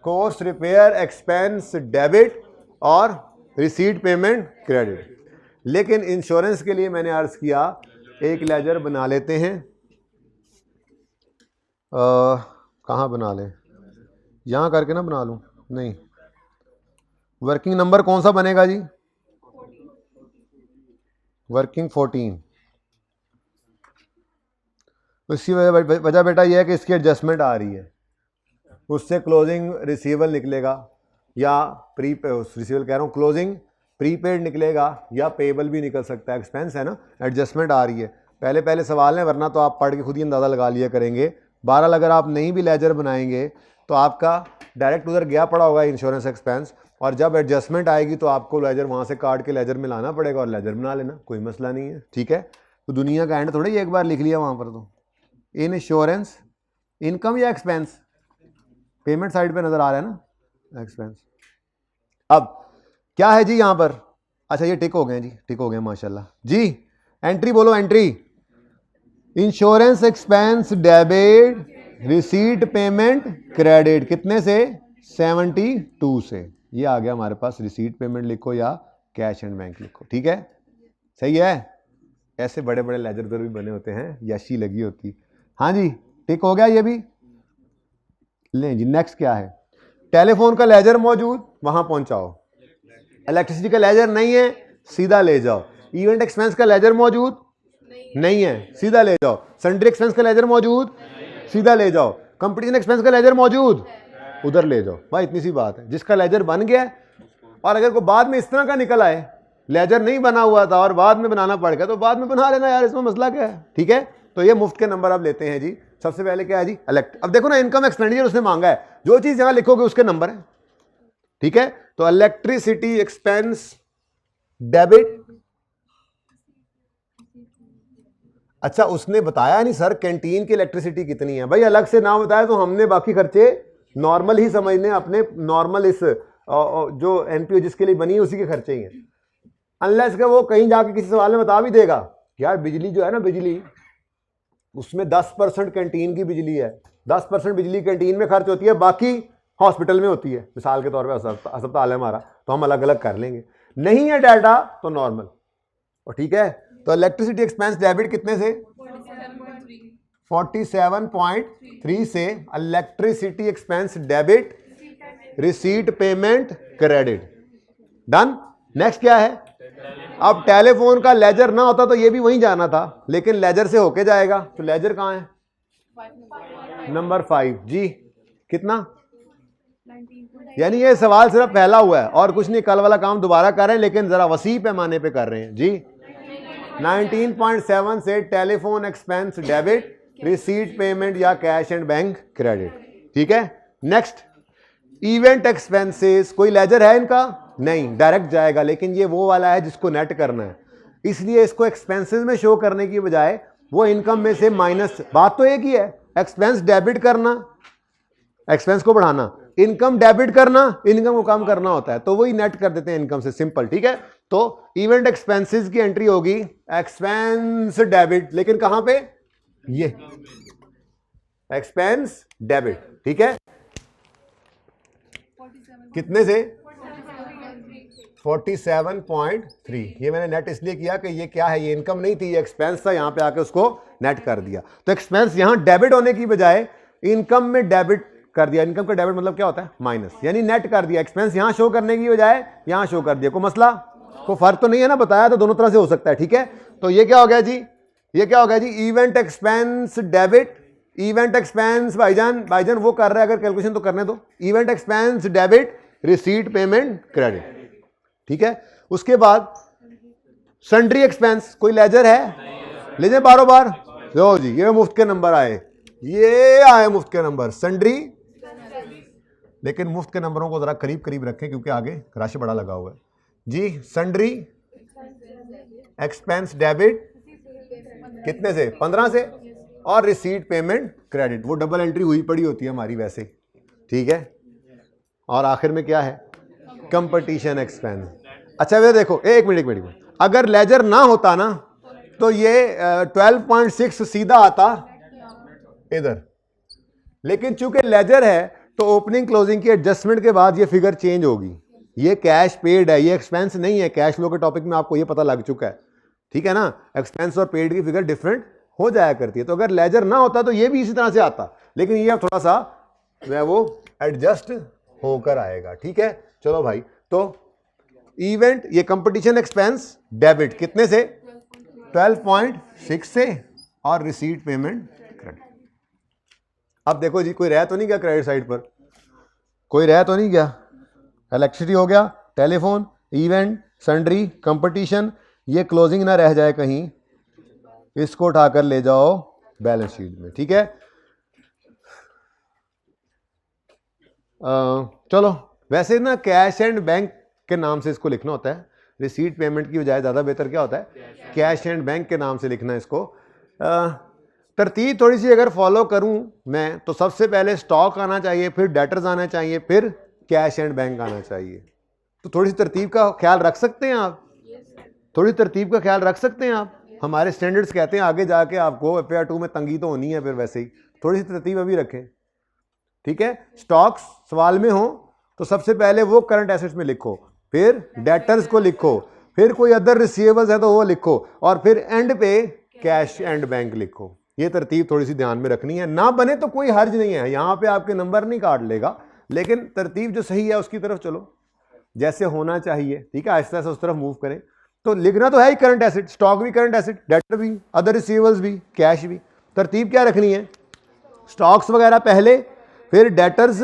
Speaker 1: कोर्स रिपेयर एक्सपेंस डेबिट और रिसीट पेमेंट क्रेडिट। लेकिन इंश्योरेंस के लिए मैंने अर्ज किया एक लेजर बना लेते हैं, कहाँ बना लें, यहाँ करके ना बना लूँ, नहीं वर्किंग नंबर कौन सा बनेगा जी, वर्किंग 14। उसकी वजह बेटा यह है कि इसकी एडजस्टमेंट आ रही है, उससे क्लोजिंग रिसीवल निकलेगा या रिसीवल कह रहा हूँ, क्लोजिंग प्रीपेड निकलेगा या पेबल भी निकल सकता है, एक्सपेंस है ना, एडजस्टमेंट आ रही है। पहले पहले सवाल हैं, वरना तो आप पढ़ के खुद ही अंदाज़ा लगा लिया करेंगे। बहरहाल अगर आप नहीं भी लेजर बनाएंगे तो आपका डायरेक्ट उधर गया पड़ा होगा इंश्योरेंस एक्सपेंस, और जब एडजस्टमेंट आएगी तो आपको लेजर वहाँ से काट के लेजर में लाना पड़ेगा और लेजर बना लेना, कोई मसला नहीं है, ठीक है। तो दुनिया का एंड थोड़ा ही एक बार लिख लिया वहाँ पर। तो इंश्योरेंस इनकम या एक्सपेंस, पेमेंट साइड पे नज़र आ रहा है ना एक्सपेंस। अब क्या है जी यहाँ पर, अच्छा ये टिक हो गए जी, टिक हो गए माशाल्लाह जी। एंट्री बोलो, entry insurance expense debit receipt payment credit कितने से 72 से, ये आ गया हमारे पास, रिसीट पेमेंट लिखो या कैश एंड बैंक लिखो, ठीक है, सही है। ऐसे बड़े बड़े लेजर उधर भी बने होते हैं, यशी लगी होती, हाँ जी टिक हो गया ये भी। लें जी नेक्स्ट क्या है, टेलीफोन का लेजर मौजूद वहां पहुंचाओ, इलेक्ट्रिसिटी का लेजर नहीं है सीधा ले जाओ, इवेंट एक्सपेंस का लेजर मौजूद नहीं है सीधा ले जाओ, सन्ड्री एक्सपेंस का लेजर मौजूद सीधा ले जाओ, कंपटीशन एक्सपेंस का लेजर मौजूद उधर ले जाओ। भाई इतनी सी बात है, जिसका लेजर बन गया, और अगर कोई बाद में इस तरह का निकल आए, लेजर नहीं बना हुआ था और बाद में बनाना पड़ गया, तो बाद में बना लेना यार, इसमें मसला क्या है, ठीक है। तो ये मुफ्त के नंबर आप लेते हैं जी। सबसे पहले क्या है जी, इलेक्ट, अब देखो ना इनकम एक्सपेंडिचर उसने मांगा है, जो चीज यहां लिखोगे उसके नंबर है, ठीक है। तो इलेक्ट्रिसिटी एक्सपेंस डेबिट, अच्छा उसने बताया नहीं सर कैंटीन की इलेक्ट्रिसिटी कितनी है, भाई अलग से ना बताया तो हमने बाकी खर्चे नॉर्मल ही समझने, अपने नॉर्मल इस जो एनपीओ जिसके लिए बनी है उसी के खर्चे ही हैं, अनलेस के वो कहीं जाके किसी सवाल में बता भी देगा यार बिजली जो है ना, बिजली उसमें 10% कैंटीन की बिजली है, 10% बिजली कैंटीन में खर्च होती है, बाकी हॉस्पिटल में होती है, मिसाल के तौर पे अस्पताल है हमारा, तो हम अलग अलग कर लेंगे। नहीं है डाटा तो नॉर्मल। और ठीक है, तो इलेक्ट्रिसिटी एक्सपेंस डेबिट कितने से? 47.3 से electricity expense debit receipt payment credit. Done. Next क्या है? अब टेलीफोन का लेजर ना होता तो ये भी वहीं जाना था, लेकिन लेजर से होके जाएगा, तो लेजर कहाँ है? नंबर 5 जी। कितना? यानी ये सवाल सिर्फ पहला हुआ है और कुछ नहीं, कल वाला काम दोबारा कर रहे हैं लेकिन जरा वसी पैमाने पे कर रहे हैं जी। 19.7 से telephone expense debit receipt payment या कैश एंड बैंक क्रेडिट। ठीक है। नेक्स्ट, इवेंट एक्सपेंसेस, कोई लेजर है इनका? नहीं, डायरेक्ट जाएगा, लेकिन ये वो वाला है जिसको नेट करना है, इसलिए इसको एक्सपेंसेस में शो करने की बजाय वो इनकम में से माइनस। बात तो एक ही है, एक्सपेंस डेबिट करना, एक्सपेंस को बढ़ाना, इनकम डेबिट करना, इनकम को कम करना होता है, तो वही नेट कर देते हैं इनकम से, सिंपल। ठीक है। तो इवेंट एक्सपेंसेस की एंट्री होगी एक्सपेंस डेबिट, लेकिन कहां पे? ये एक्सपेंस डेबिट। ठीक है। कितने से? 47.3। ये मैंने नेट इसलिए किया कि ये क्या है, ये इनकम नहीं थी, ये एक्सपेंस था, यहां पे आके उसको नेट कर दिया। तो एक्सपेंस यहां डेबिट होने की बजाय इनकम में डेबिट कर दिया। इनकम का डेबिट मतलब क्या होता है? माइनस, यानी नेट कर दिया। एक्सपेंस यहां शो करने की बजाय यहां शो कर दिया। कोई मसला, कोई फर्क तो नहीं है ना? बताया तो दोनों तरह से हो सकता है। ठीक है। तो ये क्या हो गया जी? ये क्या हो गया जी? Event expense debit, event expense, भाईजान वो कर रहा है, अगर कैलकुलेशन तो करने दो। Event expense debit receipt payment credit. ठीक है। उसके बाद सन्ड्री एक्सपेंस, कोई लेजर है? लेजर बारो बार लो जी, ये मुफ्त के नंबर आए, ये आए मुफ्त के नंबर सन्ड्री, लेकिन मुफ्त के नंबरों को जरा करीब करीब रखें क्योंकि आगे रश बड़ा लगा हुआ है जी। सन्ड्री एक्सपेंस डेबिट कितने से? 15 से, और रिसीट पेमेंट क्रेडिट, वो डबल एंट्री हुई पड़ी होती है हमारी वैसे। ठीक है। और आखिर में क्या है? Competition expense. अच्छा वे देखो, एक मिनट, अगर लेजर ना होता ना तो ये 12.6 सीधा आता इधर, लेकिन चूंकि लेजर है तो ओपनिंग क्लोजिंग की एडजस्टमेंट के बाद ये फिगर चेंज होगी। ये कैश पेड है, ये एक्सपेंस नहीं है। कैश फ्लो के टॉपिक में आपको ये पता लग चुका है। ठीक है ना? एक्सपेंस और पेड की फिगर डिफरेंट हो जाया करती है। तो अगर लेजर ना होता तो ये भी इसी तरह से आता, लेकिन ये थोड़ा सा वो एडजस्ट होकर आएगा। ठीक है। चलो भाई, तो इवेंट, ये कंपटीशन एक्सपेंस डेबिट कितने से? 12.6 से, और रिसीट पेमेंट क्रेडिट। अब देखो जी, कोई रह तो नहीं गया क्रेडिट साइड पर? कोई रह तो नहीं गया? इलेक्ट्रिसिटी हो गया, टेलीफोन, इवेंट, सन्ड्री, कंपटीशन, ये क्लोजिंग ना रह जाए कहीं, इसको उठाकर ले जाओ बैलेंस शीट में। ठीक है। चलो, वैसे ना कैश एंड बैंक के नाम से इसको लिखना होता है, रिसीट पेमेंट की बजाय ज़्यादा बेहतर क्या होता है? कैश एंड बैंक के नाम से लिखना है इसको। तरतीब थोड़ी सी अगर फॉलो करूं मैं तो सबसे पहले स्टॉक आना चाहिए, फिर डेटर्स आना चाहिए, फिर कैश एंड बैंक आना चाहिए। तो थोड़ी सी तरतीब का ख्याल रख सकते हैं आप? थोड़ी तरतीब का ख्याल रख सकते हैं आप? हमारे स्टैंडर्ड्स कहते हैं आगे जाके आपको FAR 2 में तंगी तो होनी है, फिर वैसे ही थोड़ी सी तरतीब अभी रखें। ठीक है। स्टॉक्स सवाल में हो तो सबसे पहले वो करंट एसेट्स में लिखो, फिर डेटर्स को लिखो, फिर कोई अदर रिसीवेबल्स है तो वो लिखो, और फिर एंड पे कैश एंड बैंक लिखो। ये तरतीब थोड़ी सी ध्यान में रखनी है। ना बने तो कोई हर्ज नहीं है, यहां पे आपके नंबर नहीं काट लेगा, लेकिन तरतीब जो सही है उसकी तरफ चलो, जैसे होना चाहिए। ठीक है। आहिस्ता आहिस्ता उस तरफ मूव करें। तो लिखना तो है ही करंट एसेट, स्टॉक भी करंट एसेट, डेटर भी, अदर रिसीवेबल्स भी, कैश भी। तरतीब क्या रखनी है? स्टॉक्स वगैरह पहले, फिर डेटर्स,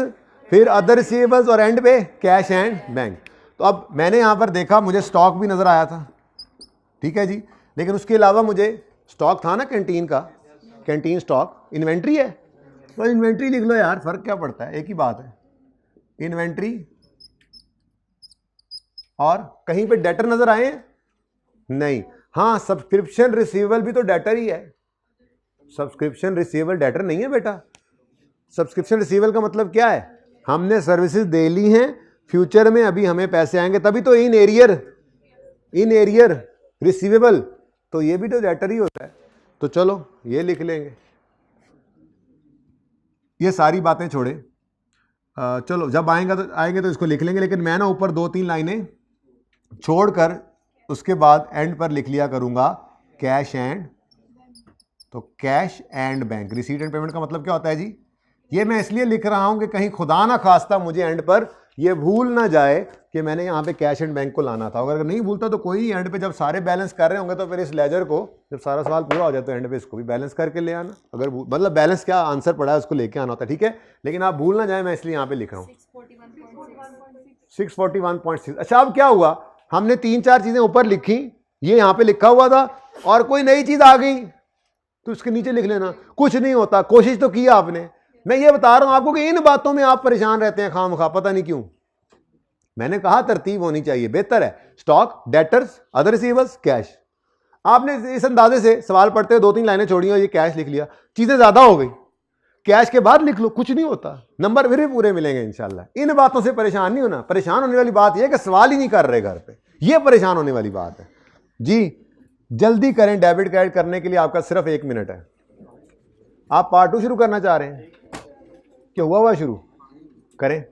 Speaker 1: फिर अदर रिसीवेबल्स, और एंड पे कैश एंड बैंक। तो अब मैंने यहां पर देखा, मुझे स्टॉक भी नजर आया था। ठीक है जी। लेकिन उसके अलावा मुझे स्टॉक था ना कैंटीन का, कैंटीन स्टॉक, इन्वेंट्री है तो इन्वेंट्री लिख लो यार, फर्क क्या पड़ता है, एक ही बात है। इन्वेंट्री, और कहीं पे डेटर नजर आए? नहीं। हाँ, सब्सक्रिप्शन रिसीवेबल भी तो डेटर ही है। सब्सक्रिप्शन रिसीवेबल डेटर नहीं है बेटा। सब्सक्रिप्शन रिसीवेबल का मतलब क्या है? हमने सर्विसेज दे ली हैं, फ्यूचर में अभी हमें पैसे आएंगे, तभी तो इन एरियर रिसीवेबल, तो ये भी तो डेटर ही होता है। तो चलो ये लिख लेंगे। ये सारी बातें छोड़े, चलो जब आएंगे तो इसको लिख लेंगे, लेकिन मैं ना ऊपर 2-3 लाइनें छोड़कर उसके बाद एंड पर लिख लिया करूँगा कैश एंड, तो cash and bank. Receipt and payment का मतलब क्या होता है जी? ये मैं इसलिए लिख रहा हूं कि कहीं खुदा ना खास्ता मुझे एंड पर ये भूल ना जाए कि मैंने यहाँ पे कैश एंड बैंक को लाना था। अगर नहीं भूलता तो कोई एंड पे जब सारे बैलेंस कर रहे होंगे तो फिर इस लेजर को जब सारा सवाल पूरा हो जाए तो एंड पे इसको भी बैलेंस करके ले आना। अगर मतलब बैलेंस क्या आंसर पड़ा है उसको लेके आना होता है, ठीक है? लेकिन आप भूल ना जाए, मैं इसलिए यहाँ पे लिख रहा हूँ 641.6। अच्छा अब क्या हुआ, हमने 3-4 चीजें ऊपर लिखी, ये यहाँ पे लिखा हुआ था और कोई नई चीज आ गई तो उसके नीचे लिख लेना, कुछ नहीं होता, कोशिश तो की आपने। मैं ये बता रहा हूं आपको कि इन बातों में आप परेशान रहते हैं खामखा, पता नहीं क्यों। मैंने कहा तरतीब होनी चाहिए, बेहतर है stock, debtors, other receivers, cash. आपने इस अंदाजे से सवाल पढ़ते हुए 2-3 लाइनें छोड़ी और ये कैश लिख लिया, चीजें ज्यादा हो गई, कैश के बाद लिख लो, कुछ नहीं होता, नंबर फिर भी पूरे मिलेंगे इंशाल्लाह। इन बातों से परेशान नहीं होना। परेशान होने वाली बात यह है कि सवाल ही नहीं कर रहे घर पे, ये परेशान होने वाली बात है जी। जल्दी करें, डेबिट क्रेडिट करने के लिए आपका सिर्फ 1 मिनट है। आप पार्ट 2 शुरू करना चाह रहे हैं, क्या हुआ शुरू करें?